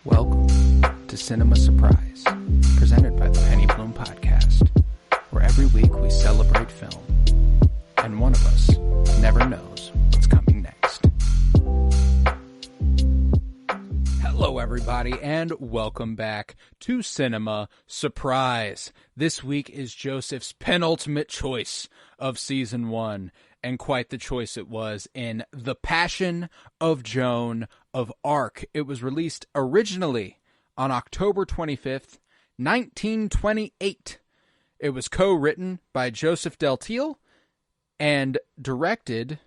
Welcome to Cinema Surprise, presented by the Penny Bloom Podcast, where every week we celebrate film, and one of us never knows what's coming next. Hello, everybody, and welcome back to Cinema Surprise. This week is Joseph's penultimate choice of Season 1, and quite the choice it was in The Passion of Joan of Arc. It was released originally on October 25th, 1928. It was co-written by Joseph Delteil and directed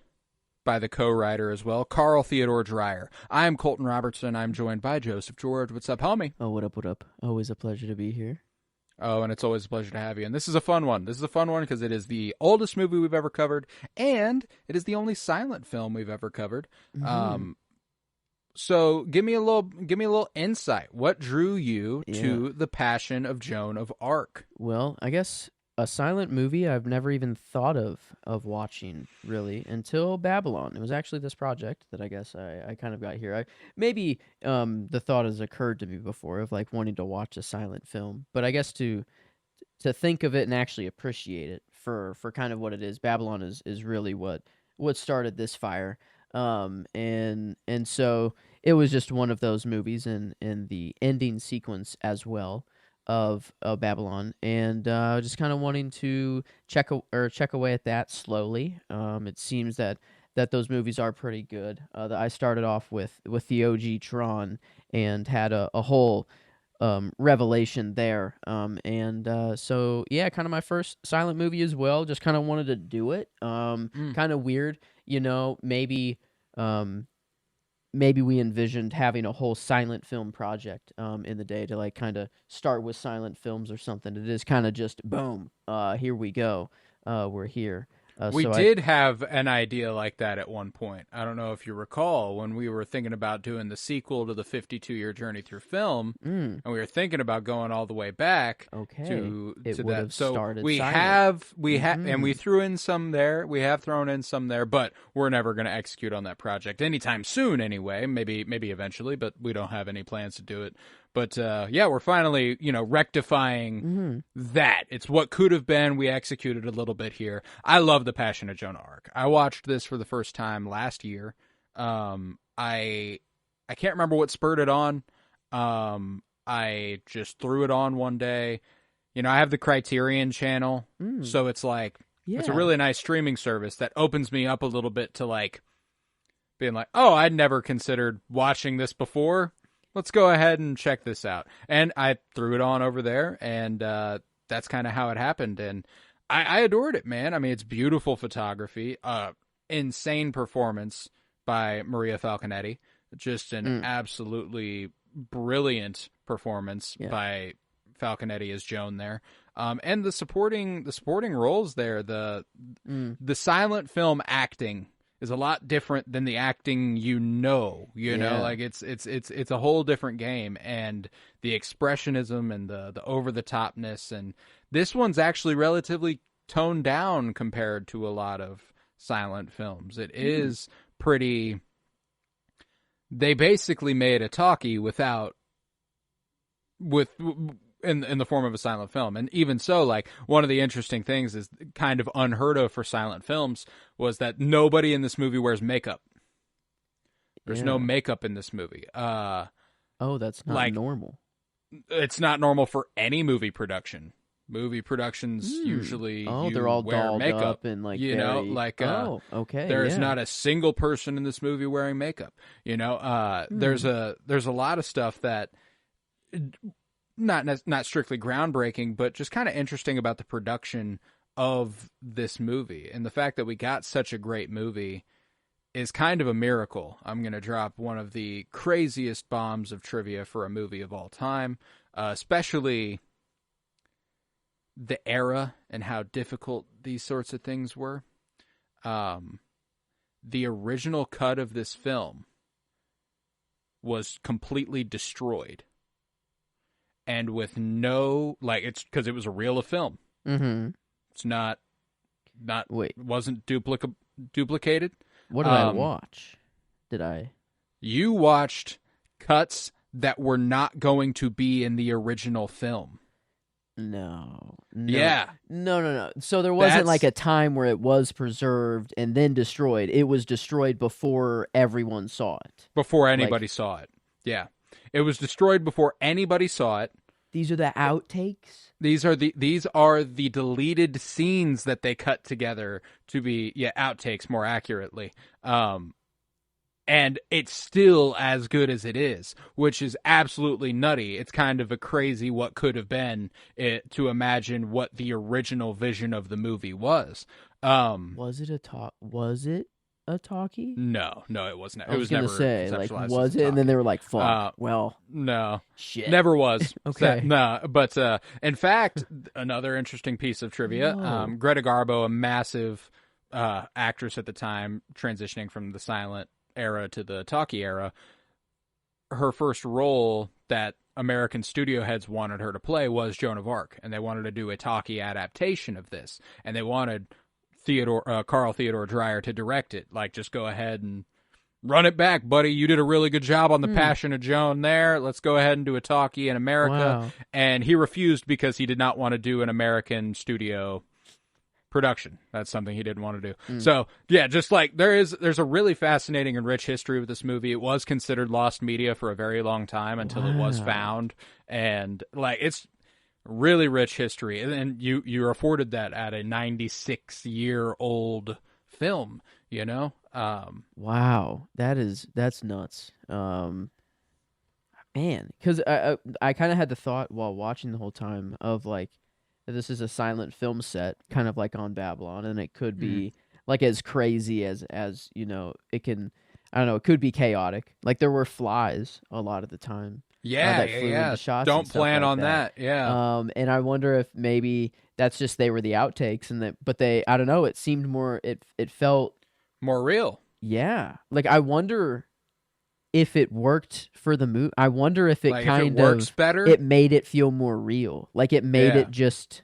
by the co-writer as well, Carl Theodore Dreyer. I'm Colton Robertson. I'm joined by Joseph George. What's up, homie? Oh, what up? Always a pleasure to be here. Oh, and it's always a pleasure to have you. And this is a fun one. This is a fun one because it is the oldest movie we've ever covered, and it is the only silent film we've ever covered. Mm-hmm. So give me a little insight. What drew you to The Passion of Joan of Arc? Well, I guess a silent movie I've never even thought of watching, really, until Babylon. It was actually this project that I guess I kind of got here. Maybe the thought has occurred to me before of like wanting to watch a silent film, but I guess to think of it and actually appreciate it for kind of what it is, Babylon is really what started this fire. And so it was just one of those movies in the ending sequence as well of Babylon, and just kind of wanting to check away at that slowly. It seems that those movies are pretty good. I started off with the OG Tron and had a whole revelation there. So yeah, kind of my first silent movie as well. Just kind of wanted to do it. Kind of weird, maybe we envisioned having a whole silent film project in the day to like kind of start with silent films or something. It is kind of just boom, here we go. We're here. We did have an idea like that at one point. I don't know if you recall when we were thinking about doing the sequel to the 52-year journey through film, and we were thinking about going all the way back to that. So we have, and we threw in some there. We have thrown in some there, but we're never going to execute on that project anytime soon. Anyway, maybe eventually, but we don't have any plans to do it. But yeah, we're finally, rectifying that. It's what could have been. We executed a little bit here. I love The Passion of Joan of Arc. I watched this for the first time last year. I can't remember what spurred it on. I just threw it on one day. I have the Criterion channel, so it's like it's a really nice streaming service that opens me up a little bit to like being like, oh, I'd never considered watching this before. Let's go ahead and check this out. And I threw it on over there, and that's kind of how it happened. And I adored it, man. I mean, it's beautiful photography, insane performance by Maria Falconetti, just an absolutely brilliant performance by Falconetti as Joan there. And the supporting roles there, the silent film acting is a lot different than the acting like it's a whole different game, and the expressionism and the over the topness, and this one's actually relatively toned down compared to a lot of silent films. It is pretty. They basically made a talkie in the form of a silent film. And even so, like, one of the interesting things is kind of unheard of for silent films was that nobody in this movie wears makeup. There's no makeup in this movie. That's not normal. It's not normal for any movie production. Movie productions usually they're all wear dolled makeup, up and like there's not a single person in this movie wearing makeup. There's a lot of stuff that not strictly groundbreaking, but just kind of interesting about the production of this movie. And the fact that we got such a great movie is kind of a miracle. I'm going to drop one of the craziest bombs of trivia for a movie of all time, especially the era and how difficult these sorts of things were. The original cut of this film was completely destroyed. and with no, like, it's because it was a reel of film. Mm-hmm. It's not Wait. wasn't duplicated. What did I watch? Did I? You watched cuts that were not going to be in the original film. No. Yeah. No. So there wasn't like a time where it was preserved and then destroyed. It was destroyed before everyone saw it. Before anybody saw it. Yeah. It was destroyed before anybody saw it. These are the outtakes? These are the deleted scenes that they cut together to be outtakes more accurately. And it's still as good as it is, which is absolutely nutty. It's kind of a crazy what could have been to imagine what the original vision of the movie was. Was it a talkie? No, it was not. I was never say, like, conceptualized was as a it? And then talkie. they were like, fuck. No. Shit. Never was. Okay. No, but in fact, another interesting piece of trivia, Greta Garbo, a massive actress at the time, transitioning from the silent era to the talkie era, her first role that American studio heads wanted her to play was Joan of Arc, and they wanted to do a talkie adaptation of this, and they wanted Carl Theodore Dreyer to direct it. Like, just go ahead and run it back, buddy. You did a really good job on The Passion of Joan there. Let's go ahead and do a talkie in America. Wow. And he refused because he did not want to do an American studio production. That's something he didn't want to do. So, yeah, just like there's a really fascinating and rich history with this movie. It was considered lost media for a very long time until it was found. And like, it's really rich history. And you're afforded that at a 96-year-old film, you know? Wow. That's nuts. Man, because I kind of had the thought while watching the whole time of like, this is a silent film set, kind of like on Babylon, and it could be like as crazy as you know, it can. I don't know. It could be chaotic. Like there were flies a lot of the time. That flew into shots. Don't plan on that. Yeah. And I wonder if maybe that's just they were the outtakes, but I don't know. It seemed more. It felt more real. Yeah. Like I wonder if it worked for the movie. I wonder if it like kind if it works better. It made it feel more real. Like it made it just.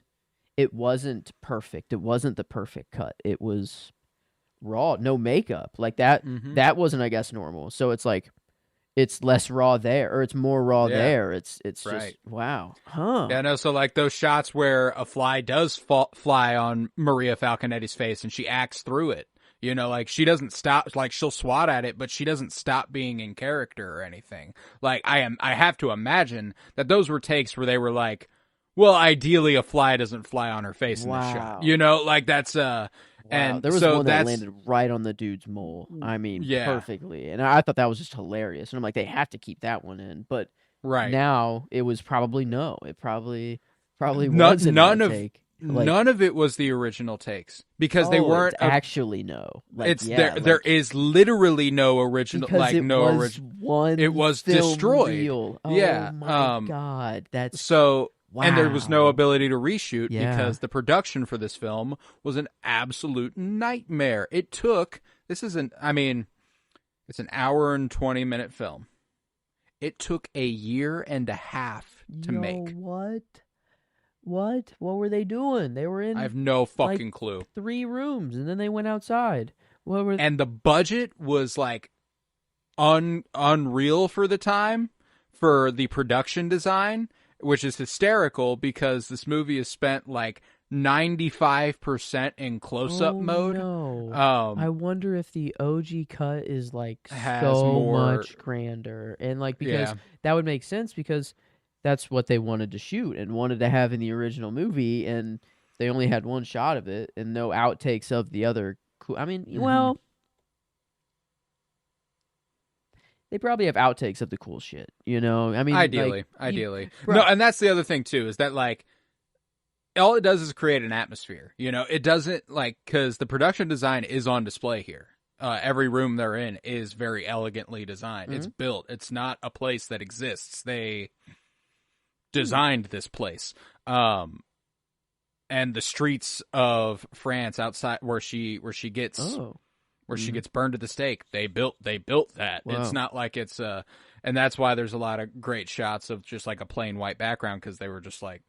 It wasn't perfect. It wasn't the perfect cut. It was raw, no makeup. Like that. That wasn't, I guess, normal. So it's like it's less raw there, or it's more raw there. It's just wow, huh? Yeah, no. So like those shots where a fly does fly on Maria Falconetti's face, and she acts through it. You know, like she doesn't stop, like she'll swat at it, but she doesn't stop being in character or anything. Like I have to imagine that those were takes where they were like, well, ideally a fly doesn't fly on her face in this shot. You know, like that's and there was so one that landed right on the dude's mole. I mean, perfectly. And I thought that was just hilarious. And I'm like, they have to keep that one in. But now it was probably no. It probably was none of it was the original takes because they weren't actually no. Like, it's there is literally no original original. It was destroyed. Reel. Oh my god, that's so. Wow. And there was no ability to reshoot because the production for this film was an absolute nightmare. It took it's an hour and 20-minute film. It took a year and a half to make. What were they doing? They were in I have no fucking clue. 3 rooms and then they went outside. And the budget was like unreal for the time for the production design, which is hysterical because this movie is spent like 95% in close-up mode. No. I wonder if the OG cut is like so much grander, and like because that would make sense because that's what they wanted to shoot and wanted to have in the original movie, and they only had one shot of it and no outtakes of the other. I mean, well. They probably have outtakes of the cool shit, you know? I mean, ideally. No, and that's the other thing, too, is that, like, all it does is create an atmosphere, you know? It doesn't, like, because the production design is on display here. Every room they're in is very elegantly designed. It's built. It's not a place that exists. They designed this place. And the streets of France outside where she gets... Where she gets burned at the stake. They built that. Wow. It's not like it's and that's why there's a lot of great shots of just like a plain white background, because they were just like,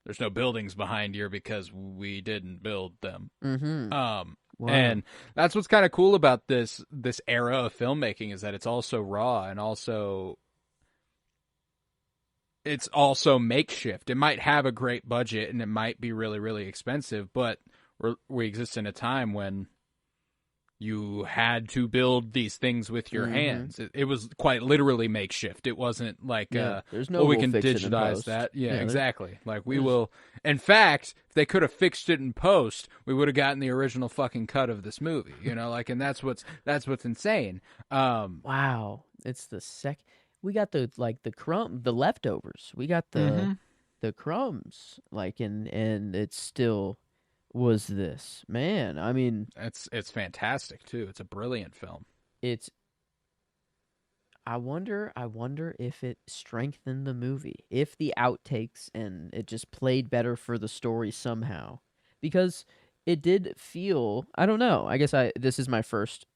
there's no buildings behind here because we didn't build them. Wow. And that's what's kind of cool about this era of filmmaking, is that it's also raw, and it's also makeshift. It might have a great budget and it might be really, really expensive, but we exist in a time when you had to build these things with your hands. It was quite literally makeshift. It wasn't like, there's no well, we we'll can fix it in digitize post. that. Yeah, Yeah, exactly. Like, we will. In fact, if they could have fixed it in post, we would have gotten the original fucking cut of this movie. You know, like, and that's what's insane. Wow, it's the we got the the leftovers. We got the crumbs, like, and it still was this. Man, I mean, it's fantastic too. It's a brilliant film. it's I wonder if it strengthened the movie, if the outtakes and it just played better for the story somehow. Because it did feel, I don't know. I guess this is my first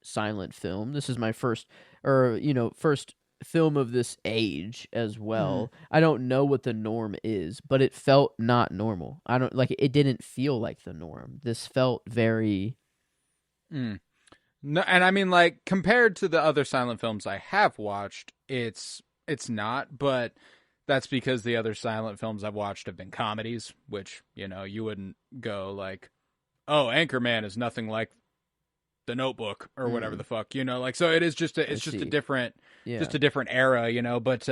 silent film. This is my first, first film of this age as well. I don't know what the norm is, but it felt not normal. I don't like it didn't feel like the norm. This felt very No, and I mean, like, compared to the other silent films I have watched, it's not, but that's because the other silent films I've watched have been comedies, which, you know, you wouldn't go like, oh, Anchorman is nothing like The Notebook or whatever the fuck, you know, like, so it is just a different era, you know, but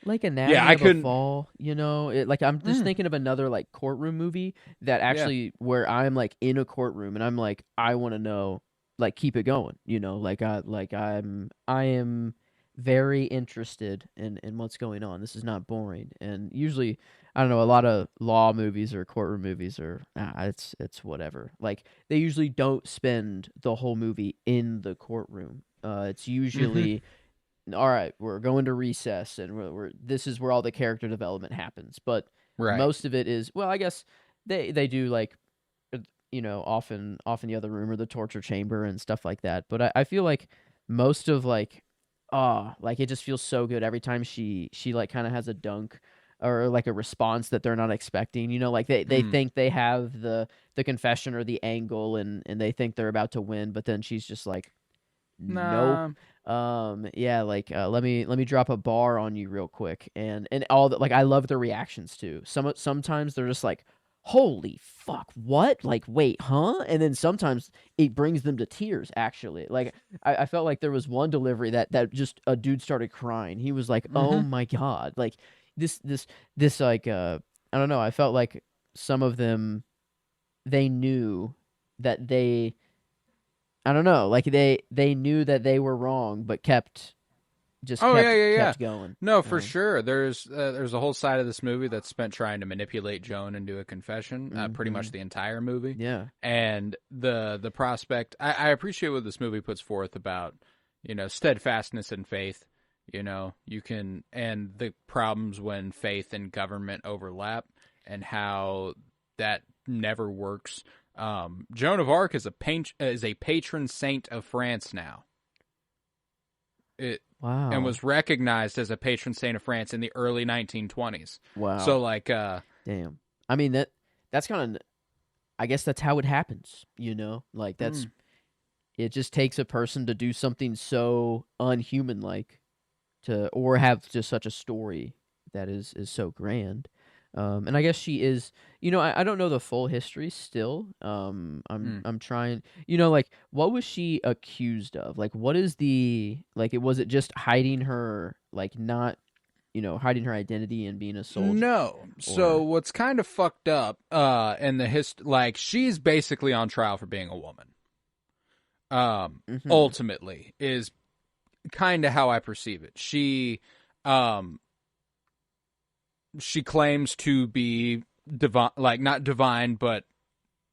like Anatomy of a Fall, you know, like I'm just thinking of another like courtroom movie that actually where I'm like in a courtroom and I'm like, I want to know, like, keep it going, you know, like I am very interested in what's going on. This is not boring. And usually, I don't know, a lot of law movies or courtroom movies are it's whatever. Like, they usually don't spend the whole movie in the courtroom. It's usually all right, we're going to recess, and we're this is where all the character development happens. But most of it is, well, I guess they do, like, you know, often the other room or the torture chamber and stuff like that. But I feel like most of like it just feels so good every time she like kind of has a dunk or like a response that they're not expecting. You know, like they think they have the confession or the angle, and they think they're about to win, but then she's just like, nope. Yeah, like, let me drop a bar on you real quick, and all that. Like, I love the reactions too. Sometimes they're just like, holy fuck, what? Like, wait, huh? And then sometimes it brings them to tears, actually. Like, I felt like there was one delivery that just a dude started crying. He was like, oh my God. Like, this like, I don't know. I felt like some of them, they knew that I don't know, like, they knew that they were wrong, but kept going. No, for sure. There's a whole side of this movie that's spent trying to manipulate Joan into a confession, pretty much the entire movie. Yeah. And the prospect, I appreciate what this movie puts forth about, you know, steadfastness and faith. You know, and the problems when faith and government overlap, and how that never works. Joan of Arc is a patron saint of France now. Wow. And was recognized as a patron saint of France in the early 1920s. Wow. So, like, damn. I mean, that's kind of, I guess that's how it happens, you know? Like, it just takes a person to do something so unhuman-like or have just such a story that is so grand. And I guess she is, you know, I don't know the full history still. I'm trying, you know, like, what was she accused of? Like, what is was it just hiding her, like, not, you know, hiding her identity and being a soldier? No. So what's kind of fucked up, in the like, she's basically on trial for being a woman. Ultimately is kind of how I perceive it. She claims to be divine, like, not divine, but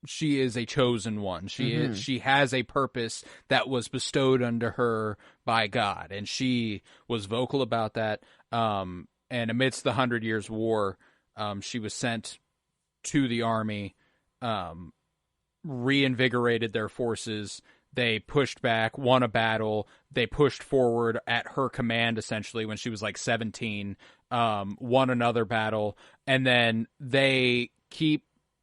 she is a chosen one. She has a purpose that was bestowed unto her by God, and she was vocal about that. And amidst the 100 Years' War, she was sent to the army, reinvigorated their forces. they pushed back, won a battle. They pushed forward at her command, essentially, when she was like 17, won another battle. And then they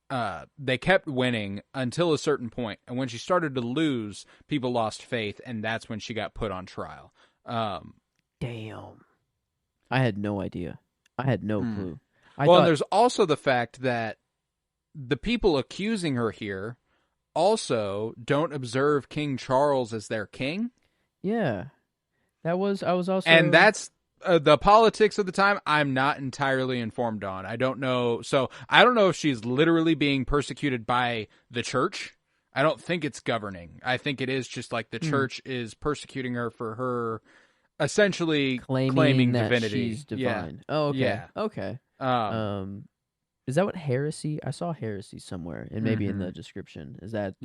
kept winning until a certain point. And when she started to lose, people lost faith. And that's when she got put on trial. Damn. I had no idea. I had no clue. And there's also the fact that the people accusing her here also don't observe King Charles as their king. Yeah. I was also... And that's the politics of the time I'm not entirely informed on. I don't know. So I don't know if she's literally being persecuted by the church. I don't think it's governing. I think it is just like the church is persecuting her for her essentially claiming that divinity. She's divine. Yeah. Oh, okay. Yeah. Okay. Is that what heresy? I saw heresy somewhere, and maybe in the description. Is that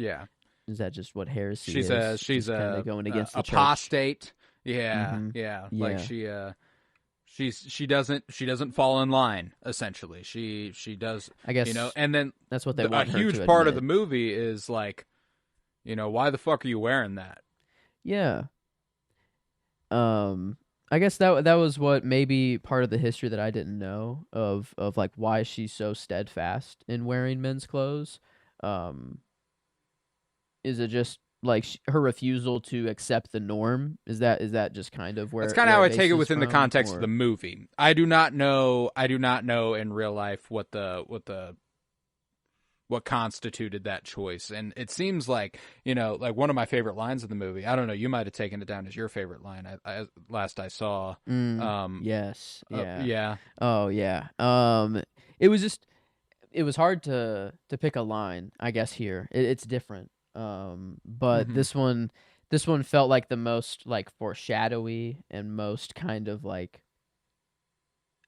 just what heresy is? She's a going against the apostate. Church? Yeah. Like she doesn't fall in line. Essentially, she does. I guess and then that's what they want. A huge part of the movie is like, why the fuck are you wearing that? Yeah. I guess that was what maybe part of the history that I didn't know of like why she's so steadfast in wearing men's clothes. Is it just like her refusal to accept the norm? Is that just kind of where that's kind of how I take it within the from, context or? of the movie. I do not know in real life what constituted that choice. And it seems like, like one of my favorite lines of the movie, I don't know, you might have taken it down as your favorite line last I saw. Yes. Yeah. Yeah. Oh, yeah. It was hard to pick a line, I guess, here. It's different. But this one felt like the most like foreshadowy and most kind of like,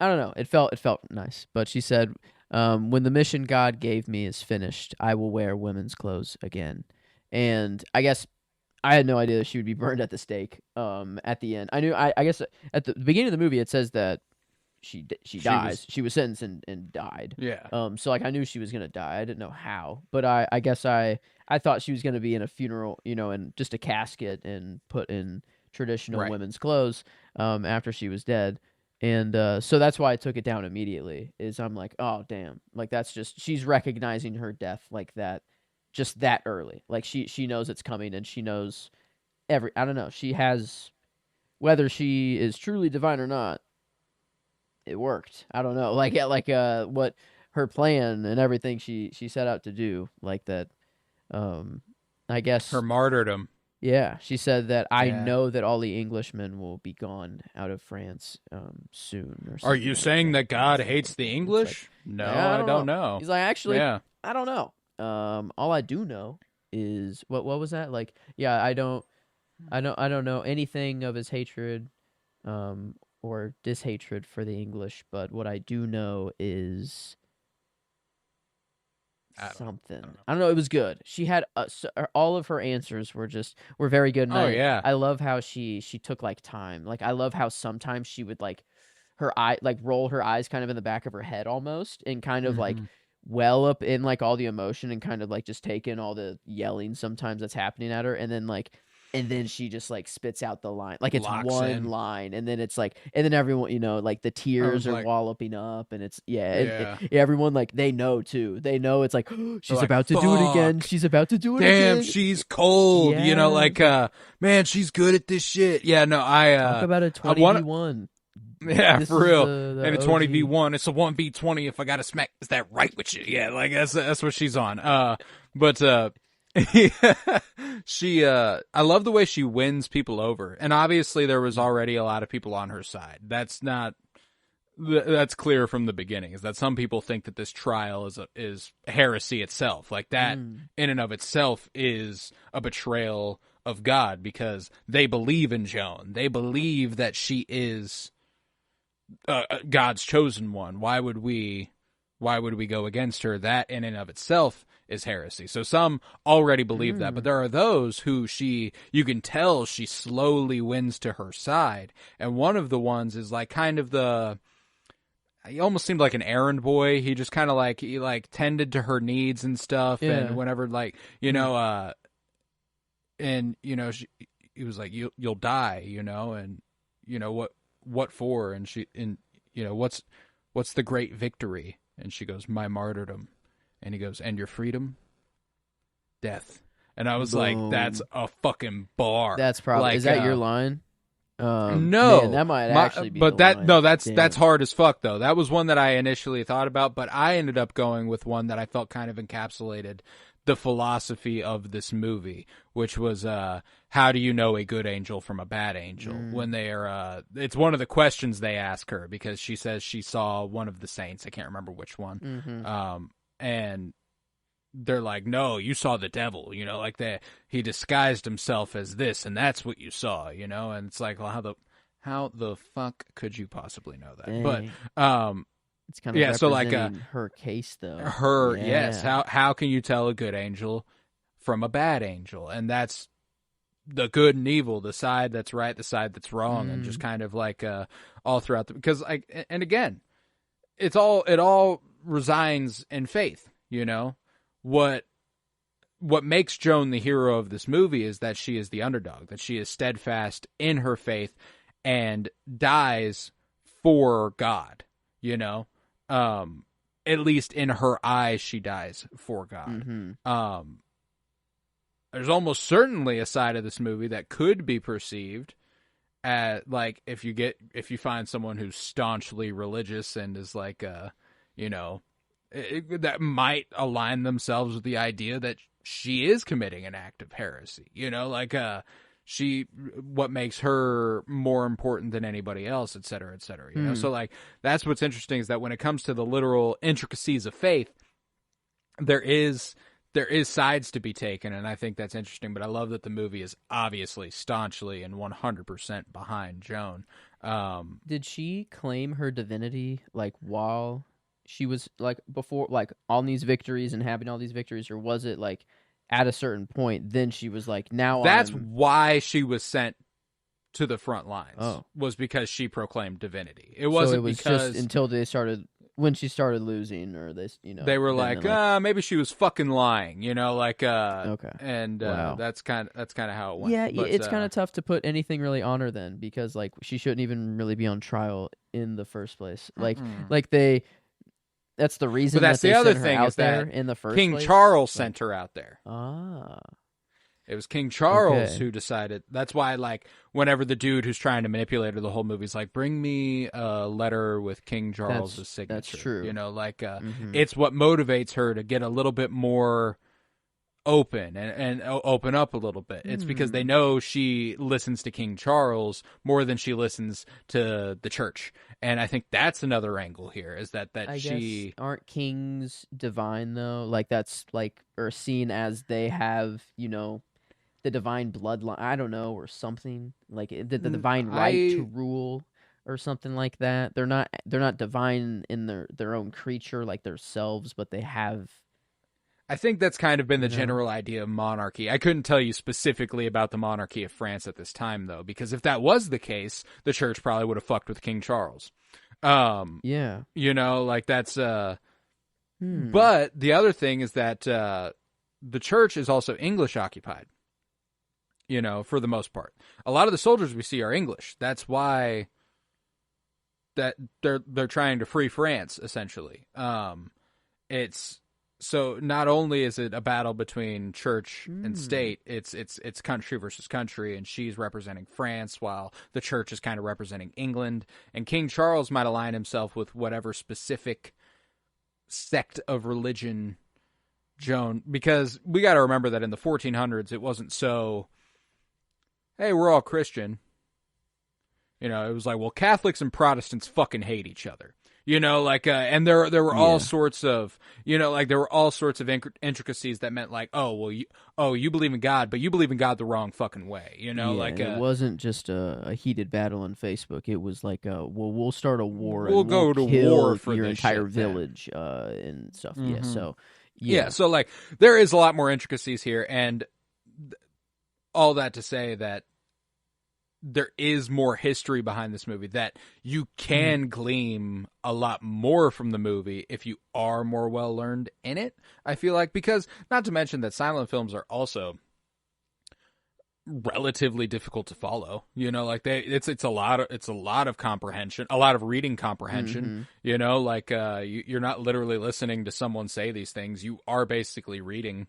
I don't know. It felt nice. But she said, when the mission God gave me is finished, I will wear women's clothes again. And I guess I had no idea that she would be burned at the stake at the end. I guess at the beginning of the movie it says that she dies. She was sentenced and died. Yeah. So like I knew she was gonna die. I didn't know how, but I guess I thought she was gonna be in a funeral, and just a casket and put in traditional women's clothes after she was dead. And so that's why I took it down immediately. Is I'm like, oh damn, like that's just she's recognizing her death like that, just that early. Like she knows it's coming, and she knows I don't know. She has, whether she is truly divine or not, it worked. I don't know. Like what her plan and everything she set out to do, like that. I guess her martyrdom. Yeah, she said that I know that all the Englishmen will be gone out of France soon. Or are you saying that God hates the English? Like, no, I don't know. He's like, actually, I don't know. All I do know is what was that? Like, yeah, I don't know anything of his hatred or dishatred for the English, but what I do know is something. I don't know. It was good. She had all of her answers were very good. And I love how she took like time. Like I love how sometimes she would like her eye like roll her eyes kind of in the back of her head almost, and kind of like well up in like all the emotion and kind of like just take in all the yelling sometimes that's happening at her, and then she just like spits out the line, like it's one line, and then it's like, and then everyone, like the tears are walloping up, and it's everyone like they know too. They know it's like she's about to do it again. She's about to do it again. Damn, she's cold. Yeah. Like man, she's good at this shit. Yeah, no, talk about a 20v1. Yeah, for real. And a 20v1, it's a 1v20 if I gotta smack. Is that right with you? Yeah, like that's what she's on. But she I love the way she wins people over, and obviously there was already a lot of people on her side. That's clear from the beginning, is that some people think that this trial is heresy itself. Like that in and of itself is a betrayal of God, because they believe in Joan. They believe that she is God's chosen one. Why would we go against her? That in and of itself is heresy. So some already believe that, but there are those who you can tell she slowly wins to her side. And one of the ones is like kind of he almost seemed like an errand boy. He just kind of like, he like tended to her needs and stuff. Yeah. And whenever like, and he was like, you'll die, and what for? And what's the great victory? And she goes, my martyrdom. And he goes, and your freedom? Death. And I was like, that's a fucking bar. That's probably, like, is that your line? No, man, that might actually be. But the line. No, that's hard as fuck though. That was one that I initially thought about, but I ended up going with one that I felt kind of encapsulated the philosophy of this movie, which was how do you know a good angel from a bad angel? When they are it's one of the questions they ask her, because she says she saw one of the saints. I can't remember which one. And they're like, no, you saw the devil, like that. He disguised himself as this, and that's what you saw, and it's like, well, how the fuck could you possibly know that? Dang. But it's kind of representing her case, though. Yes. How can you tell a good angel from a bad angel? And that's the good and evil, the side that's right, the side that's wrong, and just kind of like all throughout because and again, it all resigns in faith. What makes Joan the hero of this movie is that she is the underdog, that she is steadfast in her faith and dies for God. At least in her eyes, she dies for God. There's almost certainly a side of this movie that could be perceived as, like, if you find someone who's staunchly religious and is like, that might align themselves with the idea that she is committing an act of heresy. What makes her more important than anybody else, et cetera, et cetera. So like, that's what's interesting, is that when it comes to the literal intricacies of faith, there is sides to be taken, and I think that's interesting. But I love that the movie is obviously staunchly and 100% behind Joan. Did she claim her divinity like while she was like before, like on these victories and having all these victories, or was it like at a certain point, then she was like, now that's why she was sent to the front lines, was because she proclaimed divinity. It wasn't because just until when she started losing, or this, they were like, maybe she was fucking lying, okay. And wow. that's kind of how it went. Yeah, but, it's kind of tough to put anything really on her then, because like she shouldn't even really be on trial in the first place. Like that's the reason. But that's that the they other sent her thing, out is there that in the first King place. Charles sent her out there. It was King Charles who decided. That's why, like, whenever the dude who's trying to manipulate her the whole movie's like, bring me a letter with King Charles's signature. That's true. It's what motivates her to get a little bit more open and open up a little bit. It's because they know she listens to King Charles more than she listens to the church. And I think that's another angle here, is that I she guess, aren't kings divine though? Like that's like, or seen as they have, the divine bloodline, I don't know, or something like the divine right to rule or something like that. They're not divine in their own creature like themselves, but they have. I think that's kind of been the general idea of monarchy. I couldn't tell you specifically about the monarchy of France at this time, though, because if that was the case, the church probably would have fucked with King Charles. Yeah. That's... But the other thing is that the church is also English-occupied, for the most part. A lot of the soldiers we see are English. That's why that they're trying to free France, essentially. So not only is it a battle between church and state, it's country versus country, and she's representing France while the church is kind of representing England. And King Charles might align himself with whatever specific sect of religion Joan, because we got to remember that in the 1400s, it wasn't so, hey, we're all Christian. It was like, well, Catholics and Protestants fucking hate each other. And there were all sorts of, there were all sorts of intricacies that meant like, you believe in God, but you believe in God the wrong fucking way, it wasn't just a heated battle on Facebook. It was like, we'll start a war. We'll go to war for your entire shit, village and stuff. Yeah, so so like there is a lot more intricacies here, and all that to say that there is more history behind this movie, that you can glean a lot more from the movie if you are more well learned in it, I feel like, because not to mention that silent films are also relatively difficult to follow. You know, like it's a lot of comprehension, a lot of reading comprehension. You know, like you're not literally listening to someone say these things. You are basically reading,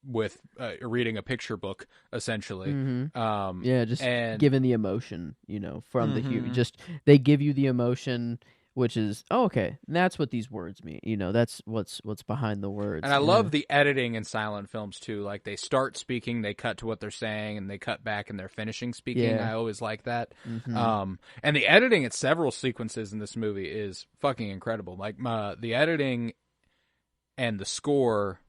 with reading a picture book essentially. Yeah, just and given the emotion, you know, from the just they give you the emotion, which is okay. That's what these words mean. You know, that's what's behind the words. And I love the editing in silent films too. Like they start speaking, they cut to what they're saying, and they cut back and they're finishing speaking. Yeah. I always like that. And the editing at several sequences in this movie is fucking incredible. Like the editing and the score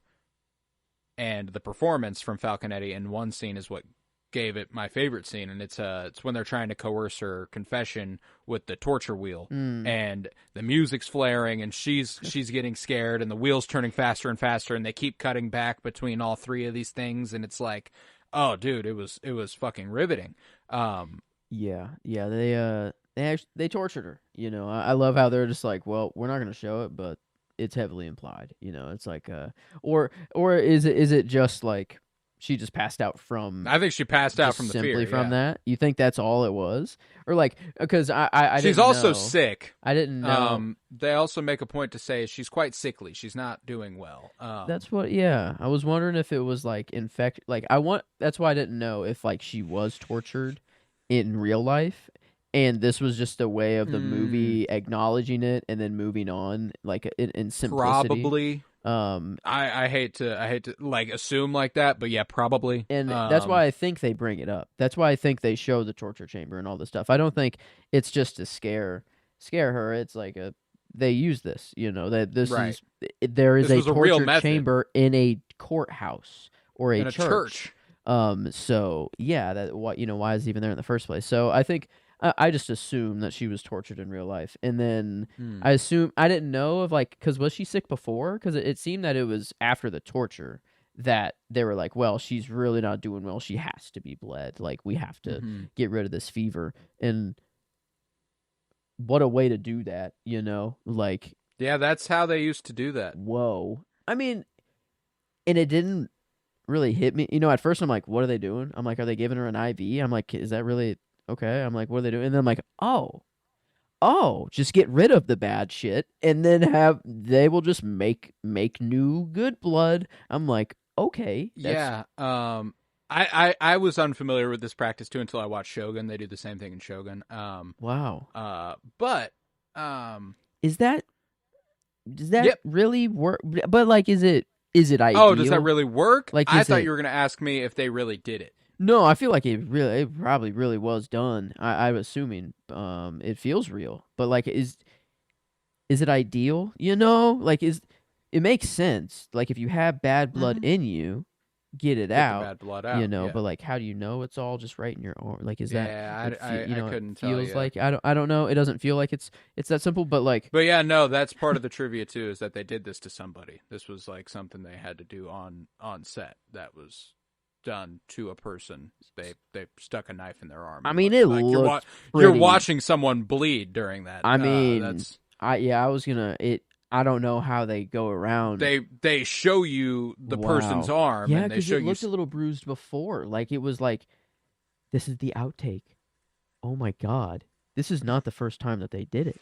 and the performance from Falconetti in one scene is what gave it my favorite scene, and it's when they're trying to coerce her confession with the torture wheel, and the music's flaring, and she's getting scared, and the wheel's turning faster and faster, and they keep cutting back between all three of these things, and it's like, oh, dude, it was fucking riveting. Yeah, they tortured her. You know, I love how they're just like, well, we're not gonna show it, but it's heavily implied. You know, it's like, or is it just like she just passed out from? I think she passed out from the simply fear, from that. You think that's all it was, or like because I she's didn't also know. sick. I didn't know. They also make a point to say she's quite sickly. She's not doing well. That's what. Yeah, I was wondering if it was like Like That's why I didn't know if like she was tortured in real life, and this was just a way of the movie acknowledging it and then moving on, like in simplicity. Probably. I hate to like assume like that, but yeah, probably. And that's why I think they bring it up. That's why I think they show the torture chamber and all this stuff. I don't think it's just to scare her. It's like they use this, you know, that this right. There is this a torture chamber in a courthouse or in a church. So yeah, that what, you know, why is it even there in the first place? So I think I just assumed that she was tortured in real life, and then I didn't know of like, because was she sick before? Because it seemed that it was after the torture that they were like, well, she's really not doing well. She has to be bled. Like we have to get rid of this fever. And what a way to do that, you know? Like, yeah, that's how they used to do that. Whoa. I mean, and it didn't really hit me. You know, at first I'm like, what are they doing? I'm like, are they giving her an IV? I'm like, is that really okay? I'm like, what are they doing? And then I'm like, oh, just get rid of the bad shit, and then they will just make new good blood. I'm like, okay. Yeah. I was unfamiliar with this practice too until I watched Shogun. They do the same thing in Shogun. Wow. But does that really work? But like, is it ideal? Oh, does that really work? Like, I thought you were going to ask me if they really did it. No, I feel like it probably really was done. I'm assuming it feels real. But like, is it ideal? You know, like, it makes sense. Like, if you have bad blood in you, get out. The bad blood out, you know. Yeah. But like, how do you know it's all just right in your arm? Like, is that? Yeah, I couldn't tell. Feels like I don't know. It doesn't feel like it's that simple. But like, but yeah, no, that's part of the trivia too. Is that they did this to somebody. This was like something they had to do on set. That was done to a person. They stuck a knife in their arm. I mean, it like looked you're watching someone bleed during that. I mean, I was gonna I don't know how they go around. They show you the person's arm. Yeah, because it looked a little bruised before. Like, it was like, this is the outtake. Oh my god, this is not the first time that they did it.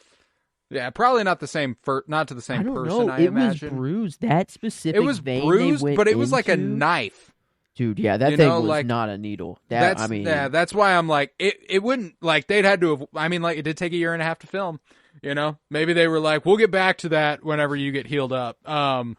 Yeah, probably not the same. Not to the same person. Know. I it imagine was bruised. That specific. It was vein bruised, but it was like a into... knife. Dude, yeah, that thing was like, not a needle. That's why I'm like, it wouldn't, like, they'd had to have, I mean, like, it did take a year and a half to film, you know? Maybe they were like, we'll get back to that whenever you get healed up. Oh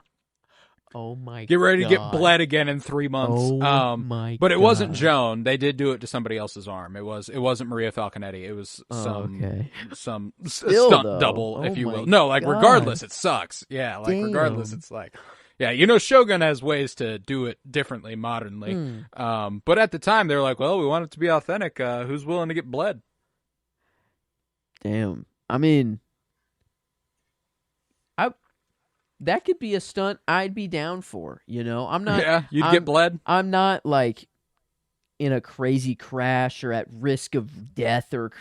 my god. Get ready to get bled again in 3 months. Oh my But it wasn't Joan. They did do it to somebody else's arm. It wasn't Maria Falconetti. It was some stunt double, if you will. No, like, regardless, it sucks. Yeah, like, regardless, it's like... Yeah, you know, Shogun has ways to do it differently modernly. But at the time, they were like, well, we want it to be authentic. Who's willing to get bled? Damn. I mean, that could be a stunt I'd be down for, you know? I'm not... Yeah, you'd get bled? I'm not, like, in a crazy crash or at risk of death or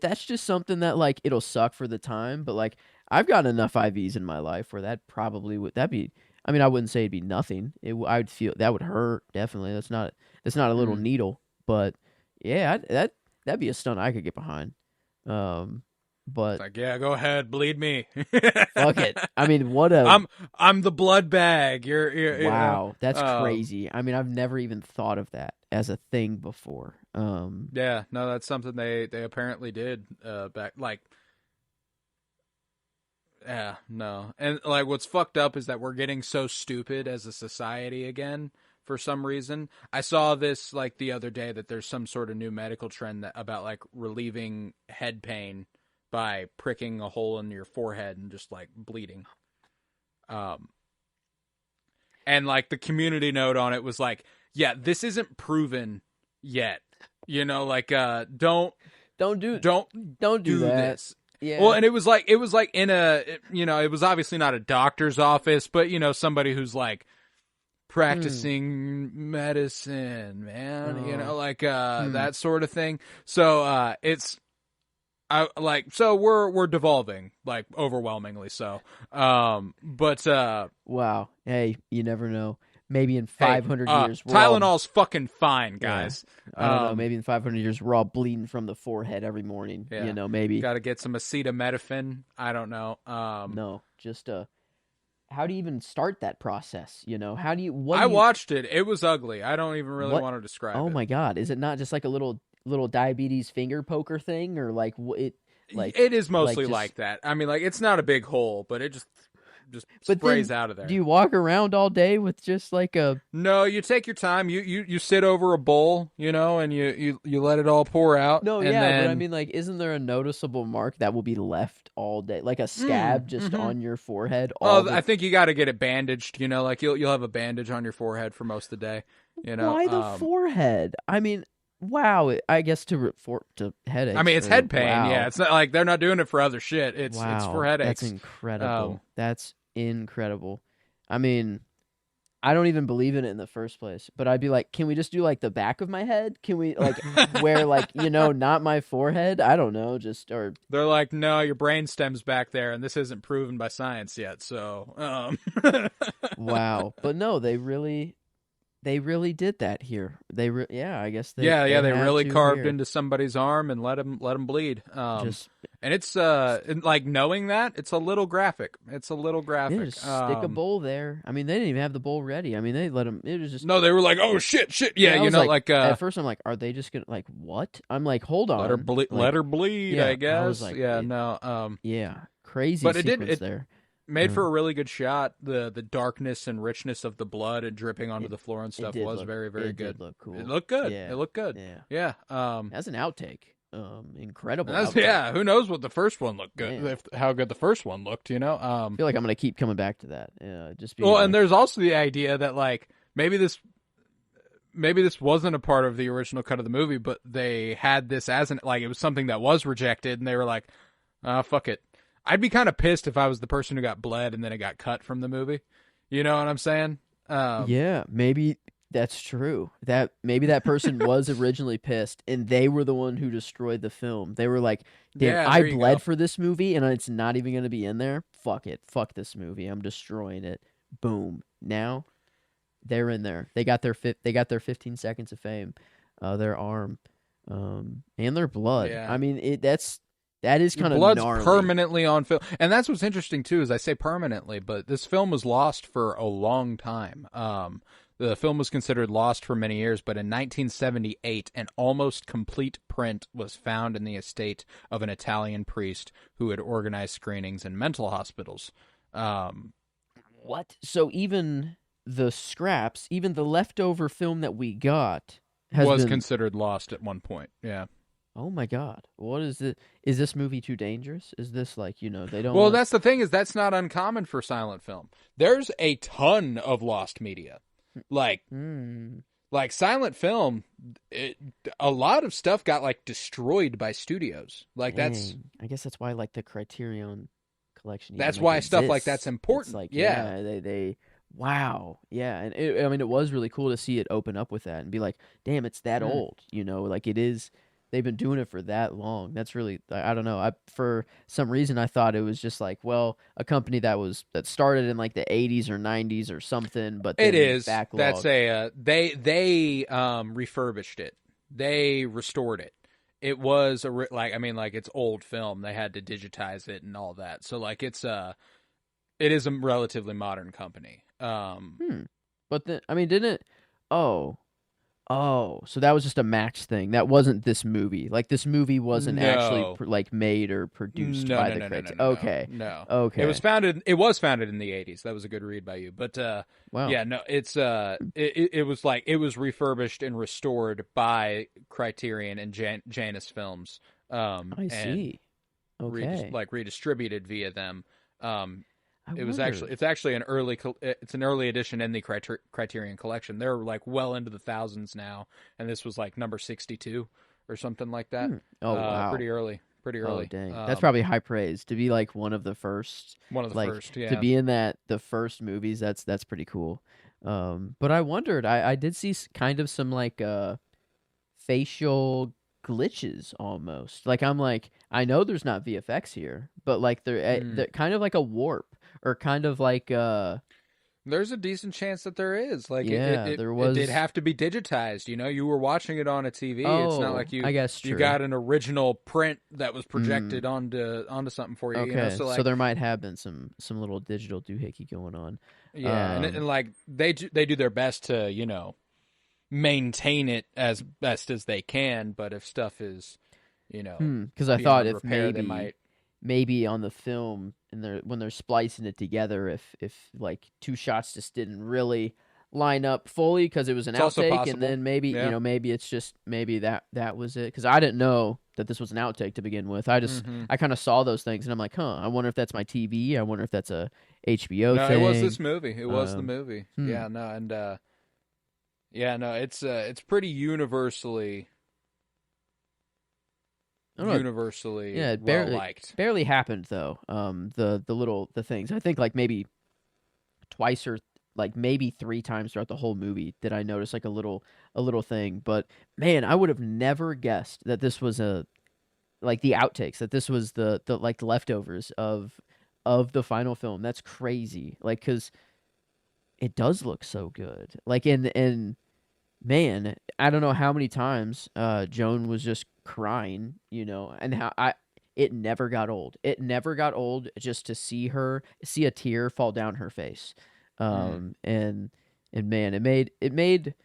that's just something that, like, it'll suck for the time, but, like, I've got enough IVs in my life where that probably would... That'd be... I mean, I wouldn't say it'd be nothing. I'd feel that would hurt, definitely. That's That's not a little Mm. needle, but yeah, that'd be a stunt I could get behind. It's But like, yeah, go ahead, bleed me. fuck it. I mean, what a I'm the blood bag. You're you know. wow. That's crazy. I mean, I've never even thought of that as a thing before. Yeah, no, that's something they apparently did back like yeah, no. And like what's fucked up is that we're getting so stupid as a society again for some reason. I saw this like the other day that there's some sort of new medical trend that about like relieving head pain by pricking a hole in your forehead and just like bleeding. Um and like the community note on it was like, yeah, this isn't proven yet. You know, like don't do don't do do that. this. Yeah. Well, and it was like in a, you know, it was obviously not a doctor's office, but you know, somebody who's like practicing medicine, man, you know, like that sort of thing. So it's I like so we're devolving like overwhelmingly so. But wow. Hey, you never know. Maybe in hey, 500 years, we're all Tylenol's fucking fine, guys. I don't know. Maybe in 500 years, we're all bleeding from the forehead every morning. Yeah. You know, maybe. Got to get some acetaminophen. I don't know. No, just how do you even start that process? You know, how do you? What I do you, watched it. It was ugly. I don't even really want to describe it. Oh my god, is it not just like a little diabetes finger poker thing, or like it? Like it is mostly just, like that. I mean, like it's not a big hole, but it just sprays out of there. Do you walk around all day with just like a? No, you take your time. You sit over a bowl, you know, and you let it all pour out. No, and yeah, then... but I mean, like, isn't there a noticeable mark that will be left all day, like a scab just on your forehead? I think you got to get it bandaged. You know, like you'll have a bandage on your forehead for most of the day. You know, why the forehead? I mean, wow. I guess to headaches. I mean, it's head pain. Wow. Yeah, it's not like they're not doing it for other shit. It's for headaches. That's incredible. That's incredible. I mean, I don't even believe in it in the first place, but I'd be like, can we just do like the back of my head? Can we like where like, you know, not my forehead? I don't know, just or they're like, no, your brain stem's back there and this isn't proven by science yet. So, wow. But no, they really did that here. Yeah, I guess they they really carved here. into somebody's arm and let him bleed. And it's like knowing that it's a little graphic. It's a little graphic. Yeah, just stick a bowl there. I mean, they didn't even have the bowl ready. I mean, they let him. It was just no. They were like, oh shit. Yeah, you know, like at first I'm like, are they just gonna like what? I'm like, hold on, let her bleed. Yeah, I guess. I was like, no. Yeah, crazy. But it there. Made for a really good shot. The darkness and richness of the blood and dripping onto the floor and stuff was very, very good. Did look cool. It looked good. Yeah. It looked good. Yeah. As an outtake. Incredible. Yeah. Who knows what the first one looked good? How good the first one looked? You know. I feel like I'm gonna keep coming back to that. And there's also the idea that like maybe this wasn't a part of the original cut of the movie, but they had this as it was something that was rejected, and they were like, fuck it. I'd be kind of pissed if I was the person who got bled and then it got cut from the movie. You know what I'm saying? Yeah, maybe that's true. Maybe that person was originally pissed and they were the one who destroyed the film. They were like, damn, I bled for this movie and it's not even going to be in there. Fuck it. Fuck this movie. I'm destroying it. Boom. Now they're in there. They got their 15 seconds of fame, their arm, and their blood. Yeah. I mean, that is kind of blood's gnarly. Permanently on film, and that's what's interesting too. Is I say permanently, but this film was lost for a long time. The film was considered lost for many years, but in 1978, an almost complete print was found in the estate of an Italian priest who had organized screenings in mental hospitals. What? So even the scraps, even the leftover film that we got, was considered lost at one point. Yeah. Oh my God! What is it? Is this movie too dangerous? Is this like, you know, they don't? Well, that's the thing, is that's not uncommon for silent film. There's a ton of lost media, like silent film. A lot of stuff got like destroyed by studios. Like that's. I guess that's why like the Criterion collection. That's why stuff like that's important. It's like, yeah, they. Wow. Yeah, and it was really cool to see it open up with that and be like, damn, it's that old. You know, like it is. they've been doing it for that long. That's really, I don't know. For some reason I thought it was just like, well, a company that started in like the 80s or 90s or something, but It then is. That's backlogged. a they refurbished it. They restored it. It was like, I mean, like, it's old film. They had to digitize it and all that. So like it is a relatively modern company. But then, I mean, didn't it? Oh, oh, so that was just a Max thing. That wasn't this movie. Like this movie wasn't actually No. like made or produced No, by no, the no, no, no, Criterion. no, no, Okay, no. okay. It was founded in the 80s. That was a good read by you. But Wow, yeah, no, it was like, it was refurbished and restored by Criterion and Janus Films. I And see. Okay, redistributed via them. I It was wondered. it's an early edition in the Criterion collection. They're like well into the thousands now, and this was like number 62 or something like that. Oh wow. Pretty Oh early. dang, that's probably high praise to be like one of the first. One of the Like first, to yeah. be in the first movies. That's pretty cool. But I wondered. I did see kind of some like facial glitches almost. Like I'm like I know there's not VFX here, but like they're kind of like a warp or kind of like There's a decent chance that there is. Like yeah, there it did was. have to be digitized. You know, you were watching it on a TV. It's not Oh, like I guess you true. got an original print that was Mm, projected onto something for you. You know, okay, so so like, there might have been some little digital doohickey going on. yeah, and like they do their best to, you know, maintain it as best as they can. But if stuff is, you know, Because I thought beyond if repair, they might. maybe on the film and they're when they're splicing it together, if like two shots just didn't really line up fully because it was an It's also outtake, and possible. then maybe Yeah. maybe it's just maybe that was it because I didn't know that this was an outtake to begin with. Hmm. I kind of saw those things and I'm like, huh, I wonder if that's my TV. I wonder if that's a HBO No, it was this thing. movie. It was the movie. Hmm. Yeah. No, and yeah, no, it's pretty I don't know. universally Yeah, it well liked. barely happened though. The things. I think like maybe twice or like maybe three times throughout the whole movie did I notice like a little thing. But man, I would have never guessed that this was a like the outtakes, that this was the like leftovers of the final film. That's crazy. Like cuz it does look so good. Like in man, I don't know how many times Joan was just crying, you know, and how I it never got old. It never got old just to see a tear fall down her face. Mm. And man, it made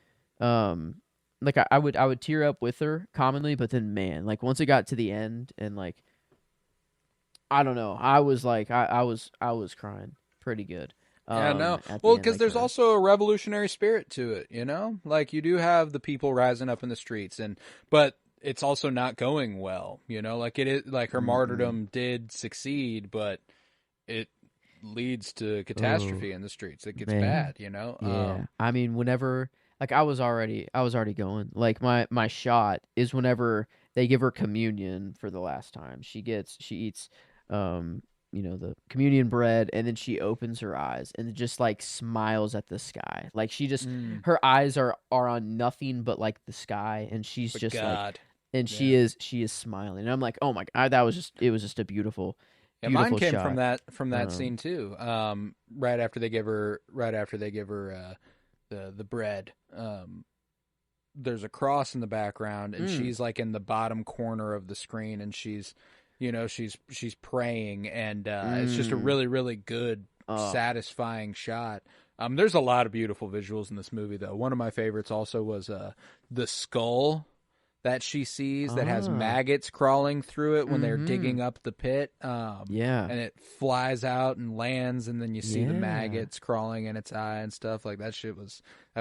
um like I would tear up with her commonly, but then man, like once it got to the end and like I don't know, I was like I was crying pretty good Yeah, no. at the Well, end because like there's her. also a revolutionary spirit to it, you know? Like, you do have the people rising up in the streets, but it's also not going well, you know? Like, it is, like, her Mm-mm. martyrdom did succeed, but it leads to Oh, catastrophe in the streets. It gets man. bad, you know? Yeah. I mean, whenever like I was already going. Like my shot is whenever they give her communion for the last time. She eats you know, the communion bread and then she opens her eyes and just like smiles at the sky. Like she just Mm, her eyes are on nothing but like the sky and she's but just like God. and Yeah. she is smiling. And I'm like, "Oh my God, that was just it was just a Yeah, mine beautiful came shot." from that scene too. Right after they give her the bread. There's a cross in the background, and Mm. she's like in the bottom corner of the screen, and she's, you know, she's praying, and it's just a Mm. really really good, Oh. satisfying shot. There's a lot of beautiful visuals in this movie, though. One of my favorites also was the skull that she sees that has Ah. maggots crawling through it when they're Mhm. digging up the pit. Yeah. And it flies out and lands, and then you see the Yeah. maggots crawling in its eye and stuff. Like, that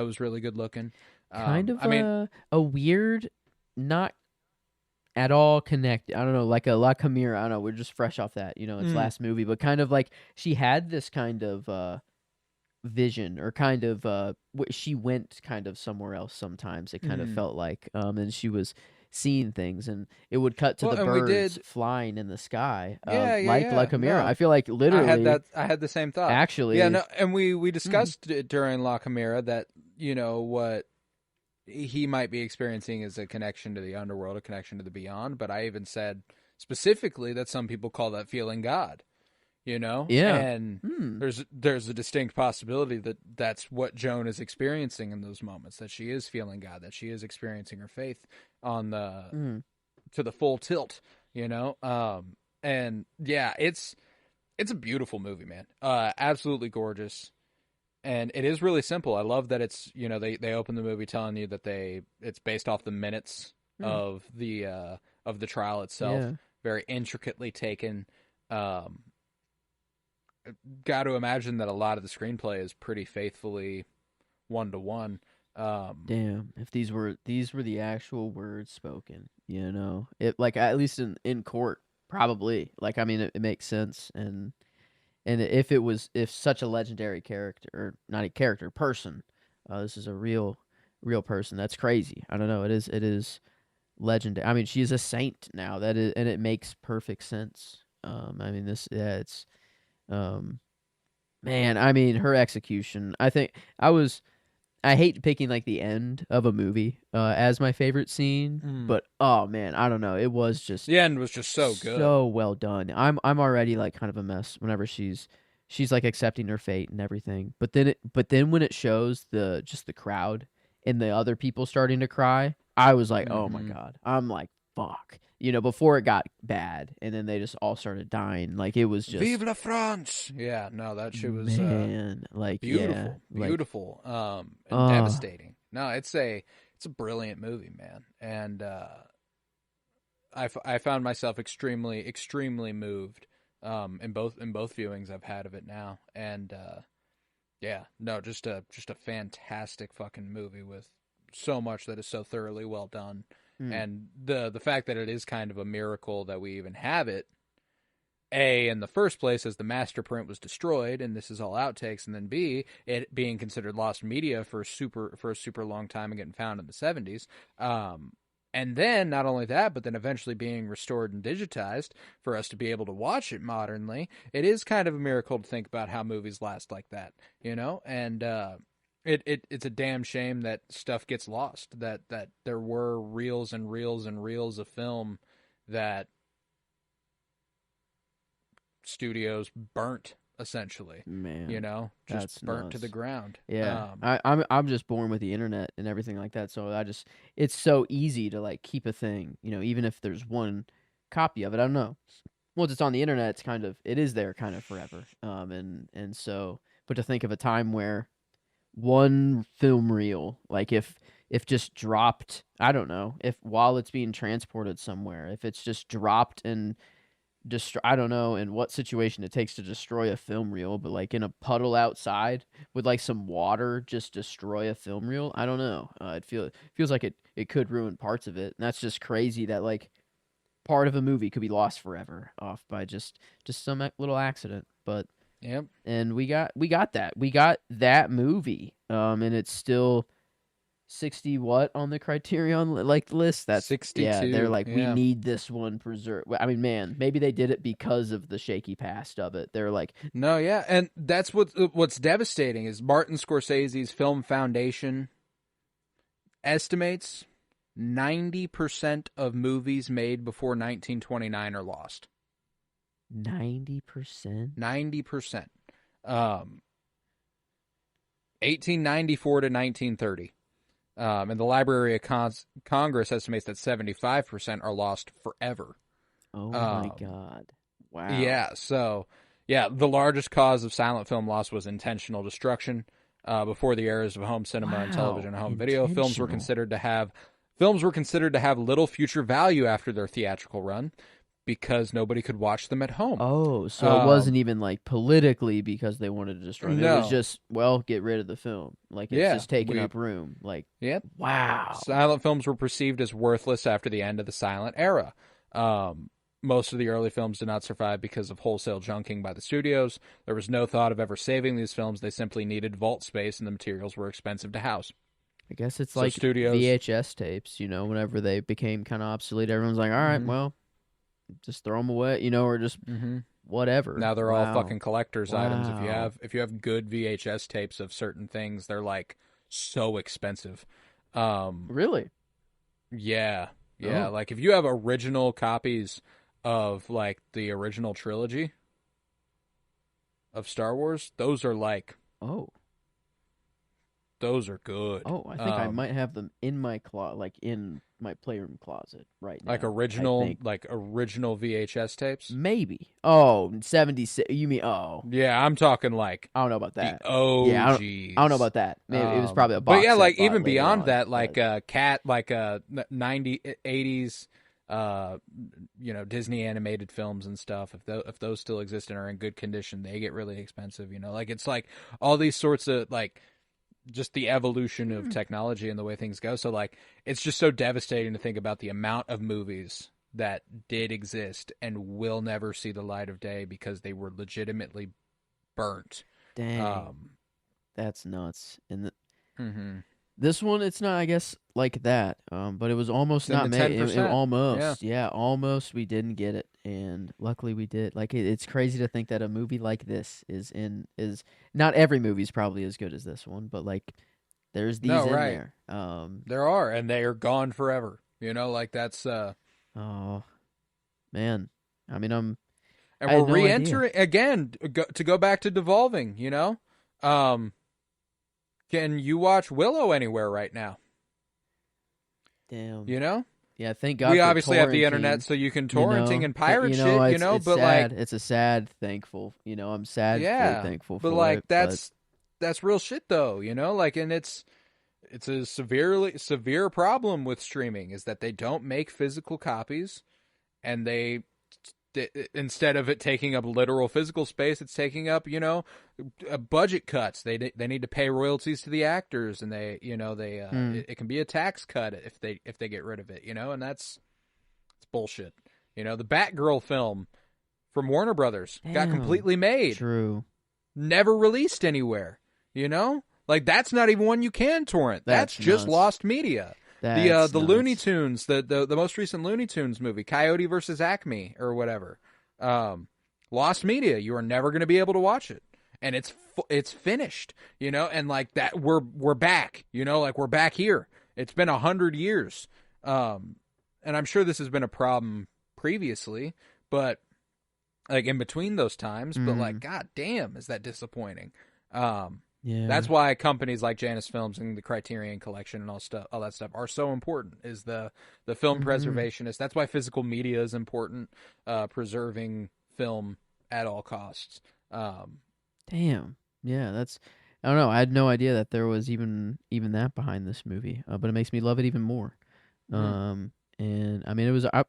was really good looking. Kind of I mean, a weird, not at all connected. I don't know, like a La Chimera. I don't know. We're just fresh off that, you know, its mm, last movie, but kind of like she had this kind of vision or kind of she went kind of somewhere else sometimes. It kind of mm. felt like and she was seeing things and it would cut to Well, the and we birds did, flying in the sky like La yeah. Chimera. I No, feel like literally I had the same thought. Yeah, actually no, and we hmm, discussed it during La Chimera that, you know, what he might be experiencing is a connection to the underworld, a connection to the beyond. But I even said specifically that some people call that feeling God, you know? Yeah. And there's a distinct possibility that that's what Joan is experiencing in those moments, that she is feeling God, that she is experiencing her faith on the to the full tilt, you know? And yeah, it's a beautiful movie, man. Absolutely gorgeous. And it is really simple. I love that it's, you know, they open the movie telling you that it's based off the minutes of the trial itself. Yeah. Very intricately taken. Got to imagine that a lot of the screenplay is pretty faithfully 1-to-1. Damn, if these were the actual words spoken, you know, it like at least in court, probably. Like I mean, it makes sense, and if such a legendary character, or not a character, person, this is a real person. That's crazy. I don't know. It is legendary. I mean, she's a saint now. That is, and it makes perfect sense. I mean, it's, man. I mean, her execution. I hate picking like the end of a movie as my favorite scene, but oh man, I don't know. It was just the end was just so good, so well done. I'm already like kind of a mess whenever she's like accepting her fate and everything. But then when it shows the crowd and the other people starting to cry, I was like, oh my god. I'm like, fuck. You know, before it got bad, and then they just all started dying. Like it was just Vive la France! Yeah, no, that shit was like beautiful, yeah, beautiful, and devastating. No, it's a brilliant movie, man, and I found myself extremely moved in both viewings I've had of it now, and yeah, no, just a fantastic fucking movie with so much that is so thoroughly well done. And the fact that it is kind of a miracle that we even have it, A, in the first place, as the master print was destroyed, and this is all outtakes, and then B, it being considered lost media for a super long time and getting found in the 70s. And then not only that, but then eventually being restored and digitized for us to be able to watch it modernly. It is kind of a miracle to think about how movies last like that, you know? And it's a damn shame that stuff gets lost, that there were reels and reels and reels of film that studios burnt, essentially. man, you know, just that's burnt nuts. to the ground. Yeah, I'm just born with the internet and everything like that, so it's so easy to like keep a thing, you know, even if there's one copy of it. I don't know. Once it's on the internet, it is there kind of forever. And so, but to think of a time where one film reel, like if just dropped, I don't know, if while it's being transported somewhere, if it's just dropped and I don't know in what situation it takes to destroy a film reel, but like in a puddle outside with like some water, just destroy a film reel. I don't know. It feels like it could ruin parts of it, and that's just crazy that like part of a movie could be lost forever off by just some little accident. But Yep. and we got that movie, and it's still 60 what on the Criterion like list. That's 62. Yeah, they're like, we Yeah. need this one preserved. I mean, man, maybe they did it because of the shaky past of it. They're like, No, yeah, and that's what's devastating is Martin Scorsese's Film Foundation estimates 90% of movies made before 1929 are lost. 90%. 90%. 1894 to 1930. And the Library of Congress estimates that 75% are lost forever. Oh my God. Wow. Yeah, so, yeah, the largest cause of silent film loss was intentional destruction. Before the eras of home cinema and television and home video, films were considered to have little future value after their theatrical run because nobody could watch them at home. Oh, so it wasn't even like politically because they wanted to destroy it. No. It was just, well, get rid of the film. Like it's just taking up room. Like, yep. Wow. Silent films were perceived as worthless after the end of the silent era. Most of the early films did not survive because of wholesale junking by the studios. There was no thought of ever saving these films. They simply needed vault space, and the materials were expensive to house. I guess it's So like studios- VHS tapes, you know, whenever they became kind of obsolete, everyone's like, all right, well, just throw them away, you know, or just whatever. Now they're all fucking collector's items. Wow. If you have good VHS tapes of certain things, they're like so expensive. Really? Yeah. Yeah, Oh. like if you have original copies of like the original trilogy of Star Wars, Oh. those are good. Oh, I think I might have them in my in my playroom closet right now. I think Like original VHS tapes. maybe. Oh, 76. You mean Yeah, I'm talking like I don't know about the that. Yeah, I don't know OGs. about that. Maybe it was probably a But yeah, box set like bought even later beyond on, that, but like cat, like 90 80s, uh, Disney animated films and stuff. If those still exist and are in good condition, they get really expensive. Like it's like all these sorts of like just the evolution of technology and the way things go. So like it's just so devastating to think about the amount of movies that did exist and will never see the light of day because they were legitimately burnt. dang, that's nuts. And Mhm. this one, it's not, I guess, like that. But it was almost It's in not the made. It 10%. Yeah. almost, yeah, almost. We didn't get it, and luckily we did. Like it's crazy to think that a movie like this is not every movie's probably as good as this one, but like there's these No, in right. there. There are, and they are gone forever. Like that's Oh man, I mean, and I we're had no idea. re-entering again to go back to devolving. Um can you watch Willow anywhere right now? Damn. You know? Yeah, thank We God for obviously have the internet torrenting. so you can torrenting and pirate You know, shit, it's but like sad. It's a sad, thankful. I'm sadly yeah, thankful but for like it. But that's real shit though, like and it's a severe problem with streaming is that they don't make physical copies and instead of it taking up literal physical space, it's taking up budget cuts. They need to pay royalties to the actors, and it can be a tax cut if they get rid of it, and it's bullshit. The Batgirl film from Warner Brothers got damn, completely made, true. never released anywhere. Like that's not even one you can torrent. That's That's just nuts. lost media. That's The Looney nuts. Tunes, the most recent Looney Tunes movie, Coyote versus Acme or whatever, lost media. You are never going to be able to watch it, and it's finished. And like that, we're back. Like we're back here. It's been 100 years, and I'm sure this has been a problem previously, but like in between those times. But like, god damn, is that disappointing? Yeah. That's why companies like Janus Films and the Criterion Collection and all that stuff are so important. Is the film preservationist. That's why physical media is important. Preserving film at all costs. Damn. Yeah, that's. I don't know. I had no idea that there was even that behind this movie. But it makes me love it even more. And I mean, it was. I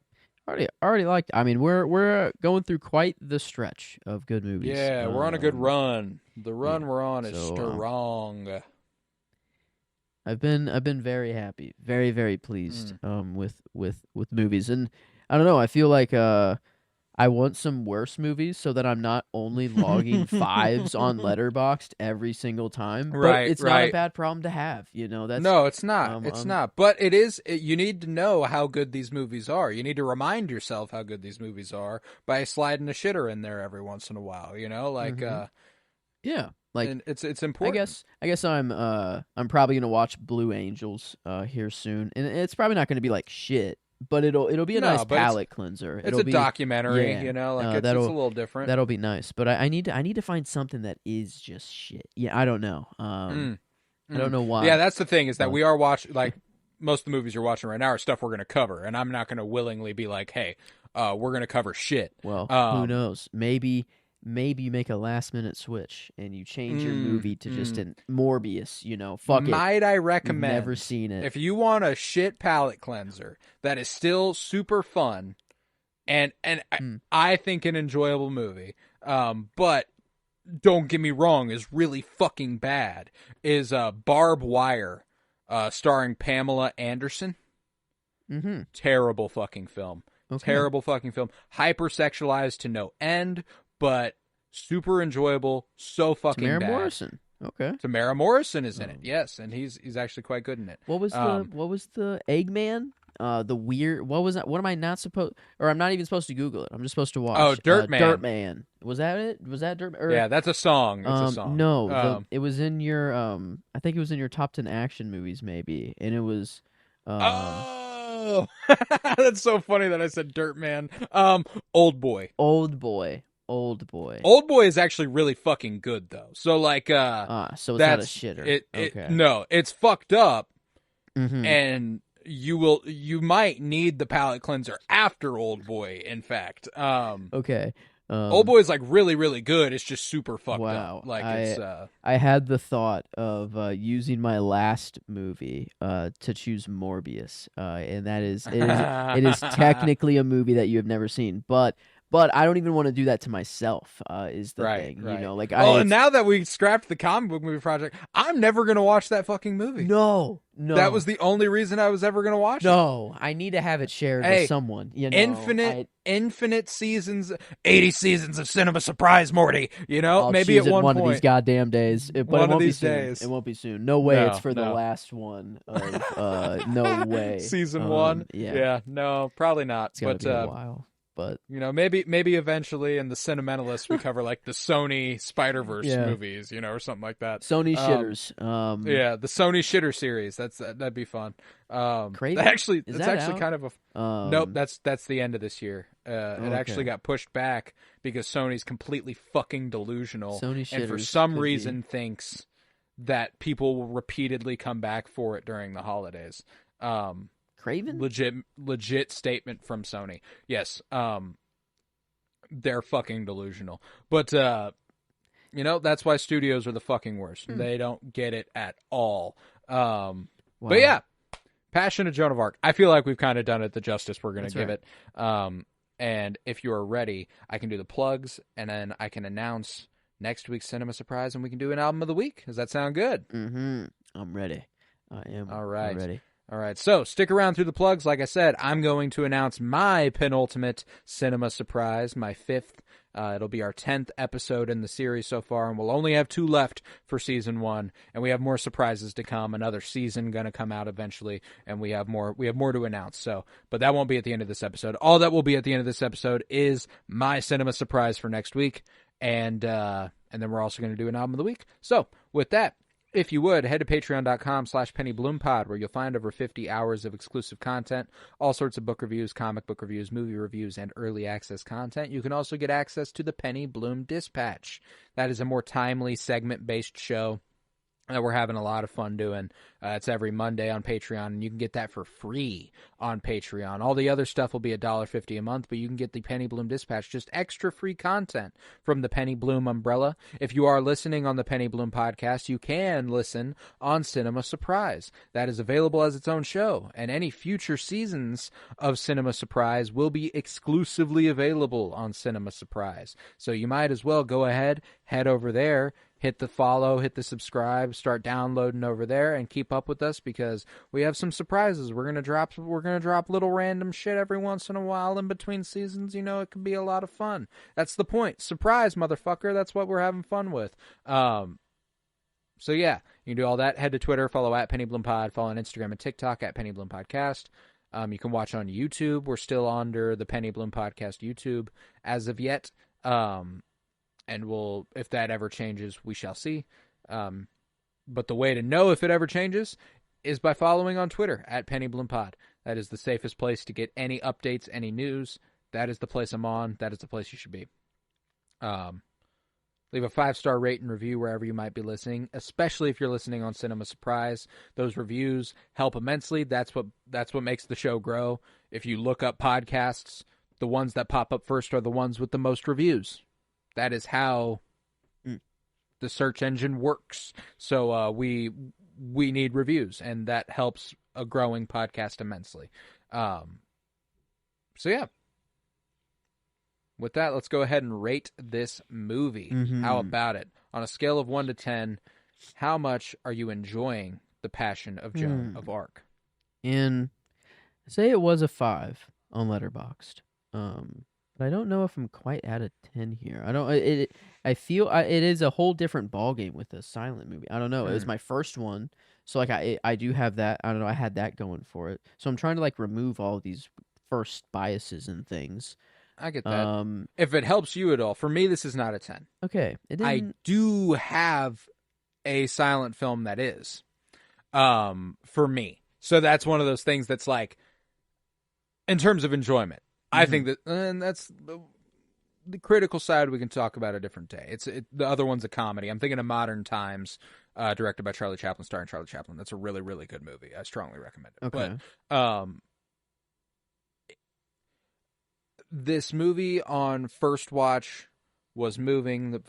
already liked. I mean, we're going through quite the stretch of good movies. Yeah, we're on a good run. The run Yeah. we're on is So, strong. I've been very happy, very very pleased with movies, and I don't know. I feel like I want some worse movies so that I'm not only logging fives on Letterboxd every single time. But it's not a bad problem to have. That's No, it's not. It's not. But it is. You need to know how good these movies are. You need to remind yourself how good these movies are by sliding a shitter in there every once in a while. Like yeah, like and it's important. I guess I'm probably gonna watch Blue Angels here soon, and it's probably not gonna be like shit. But it'll be a nice palate cleanser. It's a documentary, like it's a little different. That'll be nice. But I need to find something that is just shit. Yeah, I don't know. I don't know why. Yeah, that's the thing is that we are watching like most of the movies you're watching right now are stuff we're going to cover, and I'm not going to willingly be like, hey, we're going to cover shit. Well, who knows? Maybe you make a last minute switch and you change your movie to just an Morbius, fuck it. Might I recommend? You've never seen it. If you want a shit palate cleanser that is still super fun and I think an enjoyable movie, but don't get me wrong, is really fucking bad, is Barb Wire, starring Pamela Anderson. Terrible fucking film. Okay. Terrible fucking film. Hypersexualized to no end, but super enjoyable. So fucking Tamara bad. Morrison. Okay. Tamara Morrison is in it. Yes, and he's actually quite good in it. What was the Eggman? the weird. What was that? What am I not supposed? Or I'm not even supposed to Google it. I'm just supposed to watch. Oh, Dirt Man. Dirt Man. Was that it? Was that Dirt? Or, Yeah, that's a song. It's a song. No, it was in your I think it was in your top 10 action movies maybe, and it was. Oh, that's so funny that I said Dirt Man. Old Boy. Old Boy. Old Boy. Old Boy is actually really fucking good though. So like, so it's not a shitter. Okay. No, it's fucked up, mm-hmm. and you might need the palate cleanser after Old Boy. In fact, okay. Old Boy is like really, really good. It's just super fucked up. Like I had the thought of using my last movie to choose Morbius, and that is it is technically a movie that you have never seen, but I don't even want to do that to myself. Is the thing, right. you know? Like, and now that we scrapped the comic book movie project, I'm never gonna watch that fucking movie. No. That was the only reason I was ever gonna watch it. No, I need to have it shared with someone. You know, infinite seasons, 80 seasons of Cinema Surprise, Morty. You know, I'll maybe choose at one of point. these goddamn days. But one it won't of these be soon. days. It won't be soon. No way. It's for the last one. Of, no way. Season 1. Yeah. No, probably not. It's gonna be a while. But you know, maybe eventually in the Cinementalists we cover like the Sony Spider-Verse movies, you know, or something like that. Sony shitters. Yeah, the Sony shitter series. That'd be fun. Craven? Actually, Is it's that actually out? kind of a nope. That's the end of this year. It actually got pushed back because Sony's completely fucking delusional, Sony and for some reason thinks that people will repeatedly come back for it during the holidays. Craven? Legit statement from Sony. Yes. They're fucking delusional. But you know, that's why studios are the fucking worst. They don't get it at all. Wow. But yeah, Passion of Joan of Arc. I feel like we've kind of done it the justice we're going to give it. And if you are ready, I can do the plugs, and then I can announce next week's Cinema Surprise, and we can do an album of the week. Does that sound good? Mm-hmm. I'm ready. I am. All right. I'm ready. All right, so stick around through the plugs. Like I said, I'm going to announce my penultimate Cinema Surprise, my 5th. It'll be our 10th episode in the series so far, and we'll only have 2 left for season 1. And we have more surprises to come. Another season going to come out eventually, and we have more to announce. So, but that won't be at the end of this episode. All that will be at the end of this episode is my Cinema Surprise for next week, and then we're also going to do an album of the week. So, with that, if you would, head to patreon.com/PennyBloomPod, where you'll find over 50 hours of exclusive content, all sorts of book reviews, comic book reviews, movie reviews, and early access content. You can also get access to the Penny Bloom Dispatch. That is a more timely, segment-based show that we're having a lot of fun doing. It's every Monday on Patreon, and you can get that for free on Patreon. All the other stuff will be $1.50 a month, but you can get the Penny Bloom Dispatch, just extra free content from the Penny Bloom umbrella. If you are listening on the Penny Bloom podcast, you can listen on Cinema Surprise. That is available as its own show, and any future seasons of Cinema Surprise will be exclusively available on Cinema Surprise. So you might as well go ahead, head over there, hit the follow, hit the subscribe, start downloading over there, and keep up with us because we have some surprises. We're gonna drop little random shit every once in a while in between seasons. You know, it can be a lot of fun. That's the point. Surprise, motherfucker. That's what we're having fun with. So yeah, you can do all that. Head to Twitter, follow at PennyBloomPod, follow on Instagram and TikTok at PennyBloomPodcast. You can watch on YouTube. We're still under the Penny Bloom Podcast YouTube as of yet. And we'll, if that ever changes, we shall see. But the way to know if it ever changes is by following on Twitter at PennyBloomPod. That is the safest place to get any updates, any news. That is the place I'm on. That is the place you should be. Leave a 5-star rate and review wherever you might be listening, especially if you're listening on Cinema Surprise. Those reviews help immensely. That's what makes the show grow. If you look up podcasts, the ones that pop up first are the ones with the most reviews. That is how the search engine works. So we need reviews, and that helps a growing podcast immensely. So yeah. With that, let's go ahead and rate this movie. Mm-hmm. How about it? On a scale of 1 to 10, how much are you enjoying The Passion of Joan of Arc? Say it was a 5 on Letterboxd. But I don't know if I'm quite at a 10 here. I don't. I feel it is a whole different ball game with a silent movie. I don't know. It was Mm, my first one, so like I do have that. I don't know. I had that going for it. So I'm trying to like remove all these first biases and things. I get that. Um. If it helps you at all, for me, this is not a 10. Okay. It I didn't. do have a silent film that is, for me. So that's one of those things that's like, in terms of enjoyment, I think that, and that's the critical side we can talk about a different day. The other one's a comedy. I'm thinking of Modern Times, directed by Charlie Chaplin, starring Charlie Chaplin. That's a really, really good movie. I strongly recommend it. Okay. But this movie on first watch was moving.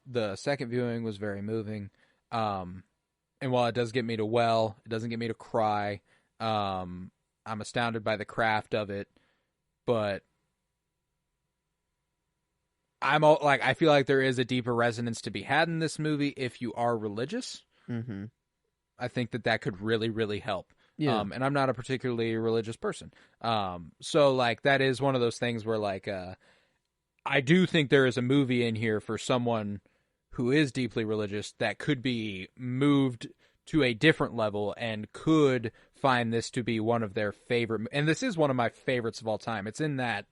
The second viewing was very moving. And while it does get me to well, it doesn't get me to cry. I'm astounded by the craft of it, but I feel like there is a deeper resonance to be had in this movie if you are religious. Mm-hmm. I think that could really, really help. Yeah. And I'm not a particularly religious person. So like that is one of those things where like I do think there is a movie in here for someone who is deeply religious that could be moved to a different level and could find this to be one of their favorite. And this is one of my favorites of all time. It's in that,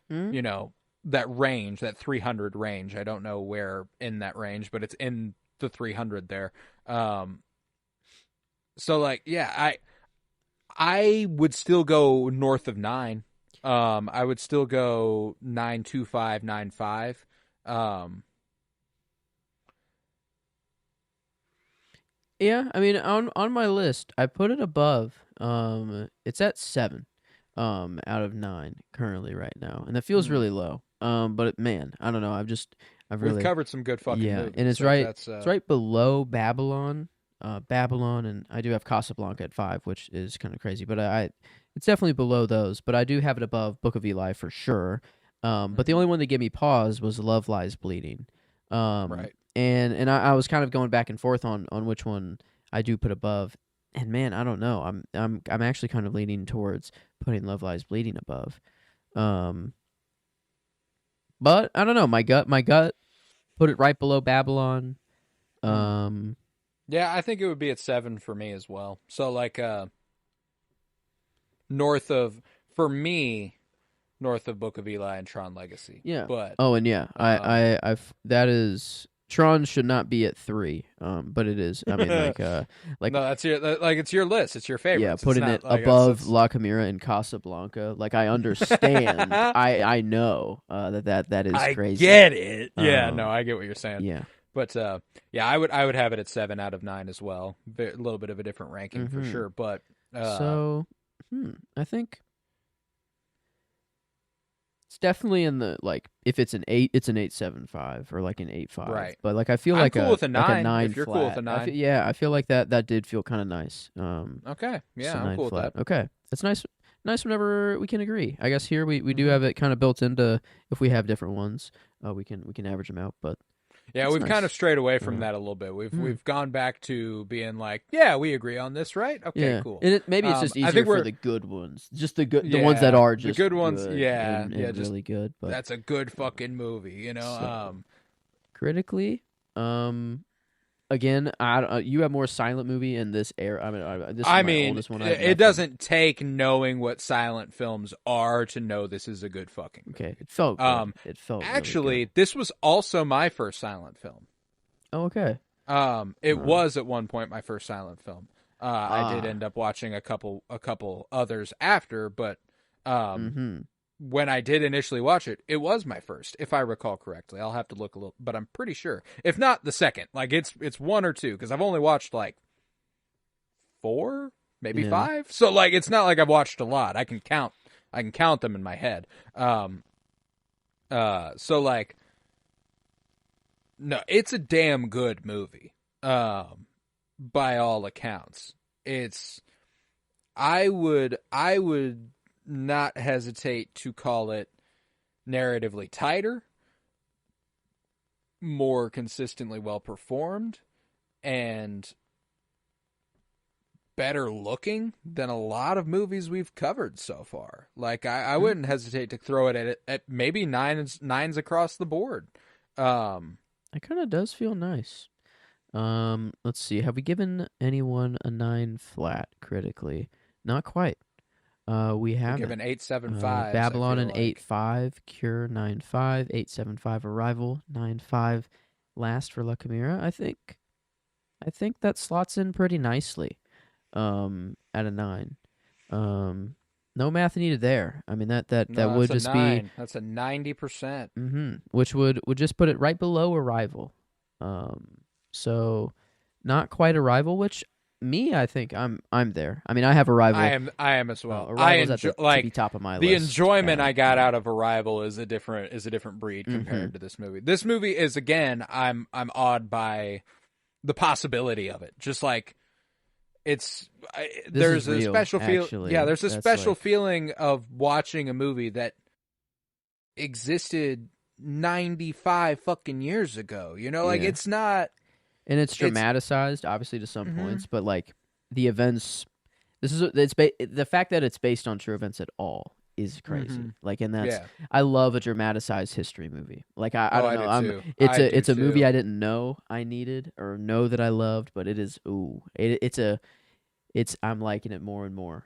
you know, that range, that 300 range. I don't know where in that range, but it's in the 300 there. So like, yeah, I would still go north of 9. I would still go 9.25, 9.5. Yeah, I mean on my list, I put it above. It's at 7 out of 9 currently right now. And that feels really low. But man, I don't know. I've We've really covered some good fucking yeah, movies. and it's So right that's it's right below Babylon. Babylon, and I do have Casablanca at 5, which is kind of crazy, but I it's definitely below those, but I do have it above Book of Eli for sure. But the only one that gave me pause was Love Lies Bleeding. right. And I was kind of going back and forth on which one I do put above. And man, I don't know. I'm actually kind of leaning towards putting Love Lies Bleeding above. But I don't know. My gut put it right below Babylon. Yeah, I think it would be at 7 for me as well. So like north of for me north of Book of Eli and Tron Legacy. Yeah. But Oh, and yeah, I've that is Tron should not be at 3. But it is. I mean, like no, that's it's your list. It's your yeah, favorites. putting it's it not, like, above La Chimera and Casablanca. Like I understand. I know that is I crazy. get it. Yeah, Um, no, I get what you're saying. Yeah. But yeah, I would have it at 7 out of 9 as well. A little bit of a different ranking for sure. But So, I think it's definitely in the like if it's an 8, it's an 8.75 or like an 8.5. right. But like I feel I'm like cool a with a 9, like a 9 if you're flat. cool with a 9. Yeah, I feel like that did feel kind of nice. Okay, yeah, so I'm 9 cool flat. with that. Okay, it's nice whenever we can agree. I guess here we do have it kind of built into if we have different ones, we can average them out. But Yeah, it's we've nice. kind of strayed away from that a little bit. We've gone back to being like, yeah, we agree on this, right? Okay, yeah. cool. And maybe it's just I easier think for the good ones, just the ones that are just the good ones. good Yeah, and just really good. But that's a good fucking movie, you know. So, critically, again, you have more silent movie in this era. This is my oldest one. It doesn't take knowing what silent films are to know this is a good fucking movie. Okay, it felt good. It felt actually, really good. this was also my first silent film. Oh, okay. It was at one point my first silent film. I did end up watching a couple others after, but when I did initially watch it, it was my first, if I recall correctly. I'll have to look a little, but I'm pretty sure. If not the second, like it's 1 or 2, because I've only watched like 4, maybe 5. So like it's not like I've watched a lot. I can count them in my head. So like, no, it's a damn good movie. By all accounts, I would not hesitate to call it narratively tighter, more consistently well performed, and better looking than a lot of movies we've covered so far. Like I wouldn't hesitate to throw it at maybe nines across the board. It kind of does feel nice. Let's see. Have we given anyone a 9 flat critically? Not quite. We haven't. Given 8.75. Babylon an like. 8.5, Cure 9.5, 8.75 Arrival 9.5, Last for La Chimera. I think that slots in pretty nicely. At a 9. No math needed there. I mean that would just 9. be That's a 90%. Which would just put it right below Arrival. So not quite Arrival, which I think I'm there. I mean, I have Arrival. I am as well. Arrival's at the top of my list. The enjoyment I got out of Arrival is a different breed compared to this movie. This movie is, again, I'm awed by the possibility of it. Just like there's a special feel. Yeah, there's a special feeling of watching a movie that existed 95 fucking years ago. You know, like it's not. And it's dramatized, obviously, to some points, but like the events, the fact that it's based on true events at all is crazy. Like, and that's I love a dramatizized history movie. Like I don't know, it's a movie I didn't know I needed or know that I loved, but it is I'm liking it more and more.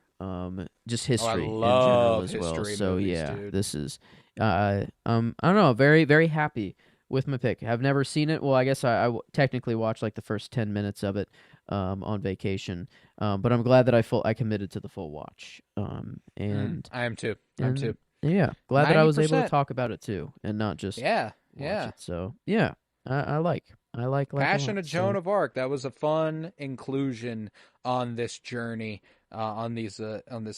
Just history in general as well. So movies, this is I don't know, very very happy with my pick. I've never seen it. Well, I guess I technically watched like the first 10 minutes of it on vacation. But I'm glad that I committed to the full watch. And I am too. I'm too. Yeah, glad 90%. That I was able to talk about it too, and not just watch it. So yeah, I like Passion of Joan of Arc. That was a fun inclusion on this journey, on this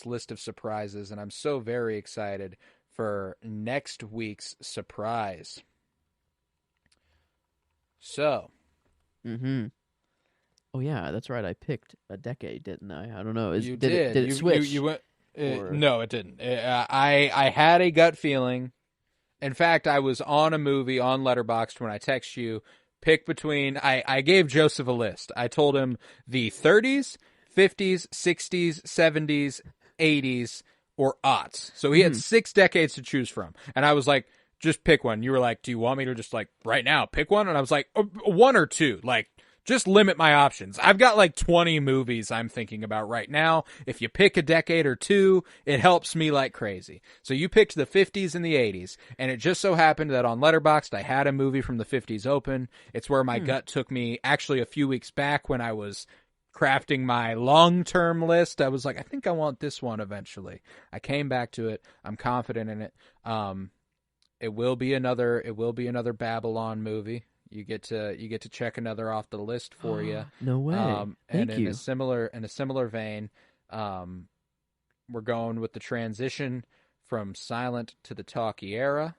list of surprises, and I'm so very excited for next week's surprise. So. Oh yeah, that's right. I picked a decade, didn't I? I don't know. You did it switch? You went. No, it didn't. I had a gut feeling. In fact, I was on a movie on Letterboxd when I text you. Pick between. I gave Joseph a list. I told him the 30s, 50s, 60s, 70s, 80s, or aughts. So he had 6 decades to choose from, and I was like, just pick one. You were like, do you want me to just like right now pick one? And I was like, 1 or 2. Like, just limit my options. I've got like 20 movies I'm thinking about right now. If you pick a decade or 2, it helps me like crazy. So you picked the 50s and the 80s. And it just so happened that on Letterboxd, I had a movie from the 50s open. It's where my gut took me actually a few weeks back when I was crafting my long-term list. I was like, I think I want this one eventually. I came back to it. I'm confident in it. It will be another Babylon movie. You get to check another off the list for you. No way. And in a similar vein, we're going with the transition from silent to the talkie era.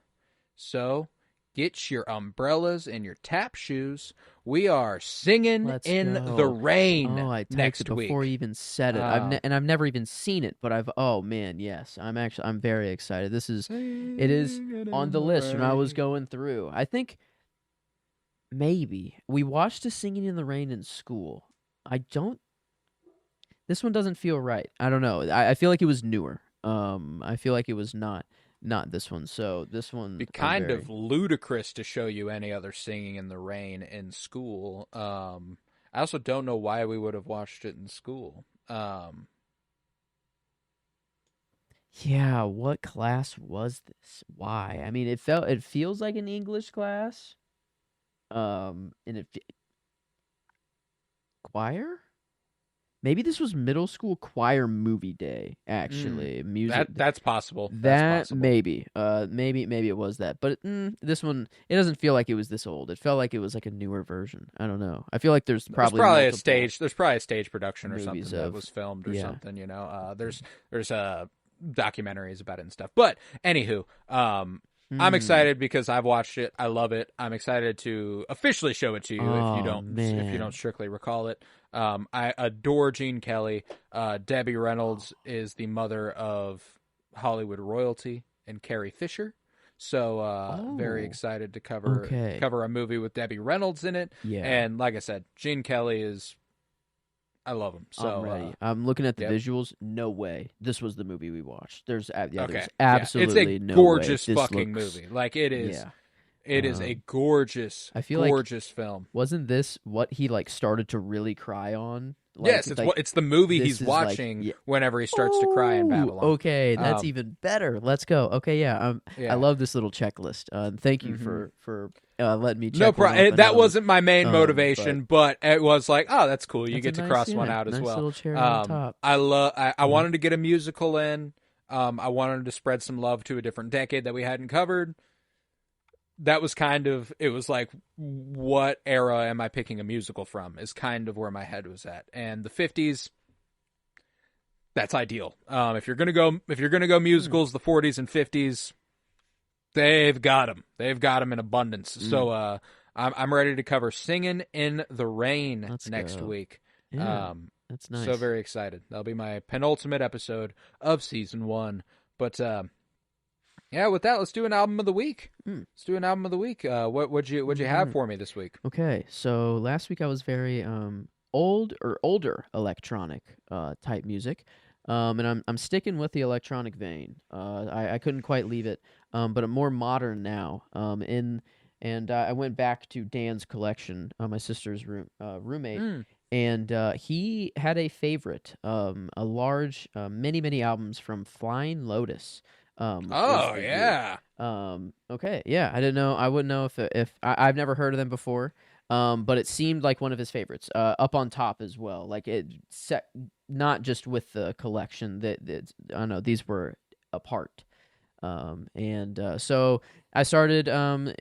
So get your umbrellas and your tap shoes. We are singing the rain. Oh, I next texted week before you even said it. I've never even seen it, but oh man, yes, I'm very excited. It is on the list when I was going through. I think maybe we watched a Singing in the Rain in school. This one doesn't feel right. I don't know. I feel like it was newer. I feel like it was not this one. So this one be kind of ludicrous to show you any other Singing in the Rain in school. I also don't know why we would have watched it in school. Yeah, what class was this? Why? I mean, it feels like an English class. And choir? Maybe this was middle school choir movie day, actually. Music. That's possible. Maybe. Maybe it was that. But this one, it doesn't feel like it was this old. It felt like it was like a newer version. I don't know. I feel like there's probably a stage production or something that was filmed or something, you know. There's documentaries about it and stuff. But anywho, I'm excited because I've watched it. I love it. I'm excited to officially show it to you if you don't strictly recall it. I adore Gene Kelly. Debbie Reynolds is the mother of Hollywood royalty and Carrie Fisher. So very excited to cover a movie with Debbie Reynolds in it. Yeah. And like I said, Gene Kelly is I love them. So I'm ready. I'm looking at the yep. visuals. No way. This was the movie we watched. There's Okay. there's absolutely It's a no gorgeous way. This fucking looks, movie. Like it is. yeah. It is a gorgeous, I feel gorgeous film. Wasn't this what he like started to really cry on? Like, Yes, it's the movie he's watching whenever he starts to cry in Babylon. Okay, that's even better. Let's go. Okay, yeah. I love this little checklist. Thank you for letting me check. No problem. That wasn't my main motivation, but it was like, oh, that's cool. You get to cross one out as well. Little cherry on top. I wanted to get a musical in. I wanted to spread some love to a different decade that we hadn't covered. That was it was like, what era am I picking a musical from is kind of where my head was at. And the 50s, that's ideal. If you're going to go musicals, the 40s and 50s, they've got them in abundance. So, I'm ready to cover Singin' in the Rain next week. Yeah, that's nice. So very excited. That'll be my penultimate episode of season 1. But, yeah, with that, let's do an album of the week. Let's do an album of the week. What'd you have for me this week? Okay, so last week I was very older electronic type music, and I'm sticking with the electronic vein. I couldn't quite leave it, but I'm more modern now. I went back to Dan's collection, my sister's roommate, and he had a favorite, a large, many albums from Flying Lotus. Yeah. Okay, yeah. I didn't know. I wouldn't know if I've never heard of them before. But it seemed like one of his favorites. Up on Top as well. Like not just with the collection. That I don't know. These were apart. So I started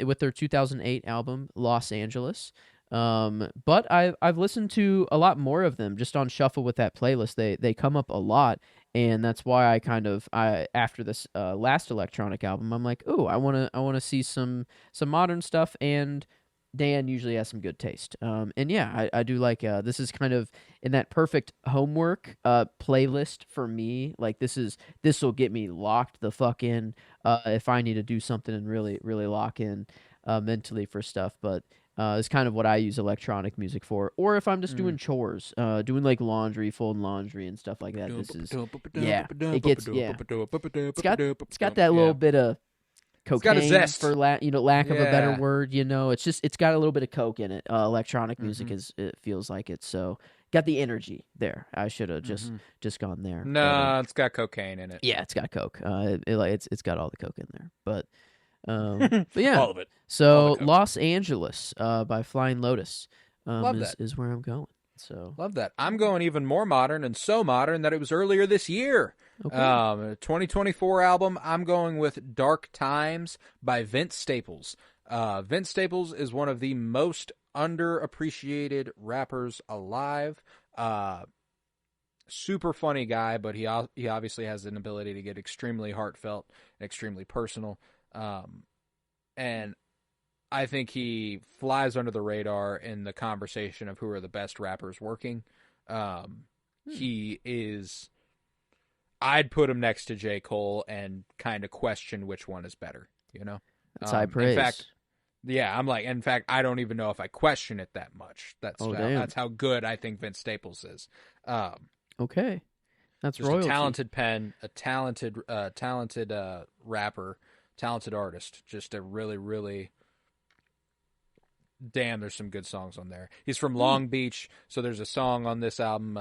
with their 2008 album Los Angeles. But I've listened to a lot more of them just on shuffle with that playlist. They come up a lot. And that's why I after this last electronic album, I'm like, oh, I wanna see some modern stuff, and Dan usually has some good taste. And yeah, I do like this is kind of in that perfect homework playlist for me. Like this will get me locked the fuck in if I need to do something and really lock in mentally for stuff. But it's kind of what I use electronic music for, or if I'm just doing chores, doing like laundry, folding laundry and stuff like that. This is it's got that little bit of cocaine, it's got a zest. For lack of a better word. It's got a little bit of coke in it. Electronic music it feels like it. So got the energy there. I should have just gone there. No, it's got cocaine in it. Yeah, it's got coke. It's got all the coke in there, but yeah, all of it. So Los Angeles by Flying Lotus Love is where I'm going. So love that. I'm going even more modern, and so modern that it was earlier this year. Okay. 2024 album. I'm going with Dark Times by Vince Staples. Vince Staples is one of the most underappreciated rappers alive. Super funny guy, but he obviously has an ability to get extremely heartfelt and extremely personal. And I think he flies under the radar in the conversation of who are the best rappers working. He is, I'd put him next to J. Cole and kind of question which one is better, That's high praise. In fact, I don't even know if I question it that much. That's how good I think Vince Staples is. Okay. That's just royalty. A talented pen, a talented rapper, talented artist. Just a really, really... Damn, there's some good songs on there. He's from Long Beach, so there's a song on this album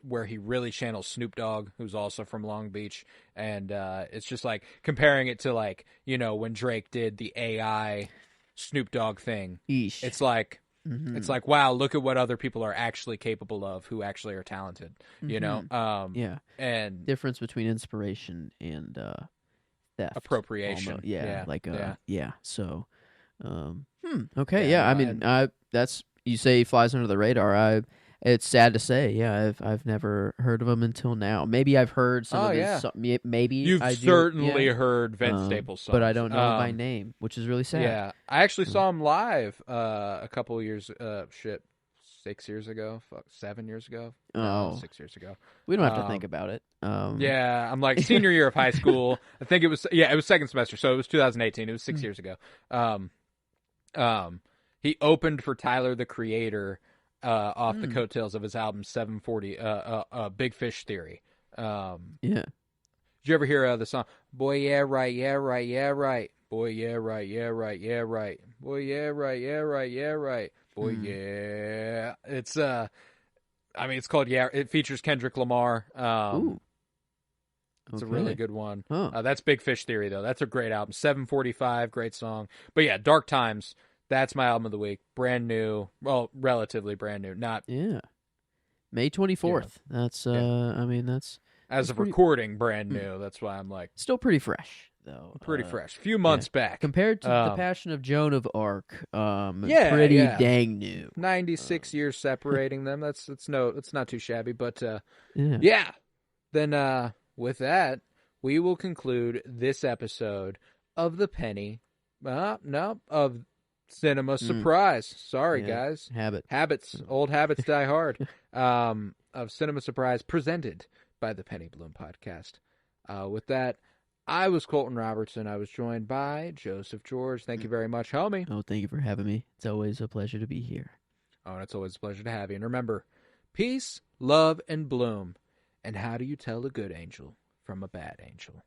where he really channels Snoop Dogg, who's also from Long Beach, and it's just like comparing it to when Drake did the AI Snoop Dogg thing. Eesh. It's like wow, look at what other people are actually capable of, who actually are talented. Yeah, and difference between inspiration and theft, appropriation. Almost. Yeah. So. Yeah, Okay. Yeah. I mean, that's, you say he flies under the radar. It's sad to say. Yeah. I've never heard of him until now. Maybe I've heard some of his. Maybe you've certainly heard Vince Staples songs, but I don't know him by name, which is really sad. Yeah. I actually saw him live a couple of years. 6 years ago. 7 years ago. No, 6 years ago. We don't have to think about it. Yeah, I'm like senior year of high school. I think it was second semester, so it was 2018. It was 6 years ago. He opened for Tyler the Creator off the coattails of his album 740, Big Fish Theory. Yeah. Did you ever hear the song, Boy, yeah, right, yeah, right, yeah, right. Boy, yeah, right, yeah, right, yeah, right. Boy, yeah, right, yeah, right, yeah, right. Boy, yeah. It's, I mean, it's called Yeah. It features Kendrick Lamar. Ooh. It's a really good one. Huh. That's Big Fish Theory, though. That's a great album. 745, great song. But yeah, Dark Times, that's my album of the week. Brand new. Well, relatively brand new. Not. Yeah. May 24th. That's, I mean, that's. As of recording, brand new. That's why I'm like. Still pretty fresh, though. Pretty fresh. A few months back. Compared to The Passion of Joan of Arc. Pretty dang new. 96 years separating them. That's not too shabby. But yeah. Then with that, we will conclude this episode of the Penny. Of Cinema Surprise. Sorry, guys. Habits. Old habits die hard. Of Cinema Surprise, presented by the Penny Bloom Podcast. With that, I was Colton Robertson. I was joined by Joseph George. Thank you very much, homie. Oh, thank you for having me. It's always a pleasure to be here. Oh, it's always a pleasure to have you. And remember, peace, love, and bloom. And how do you tell a good angel from a bad angel?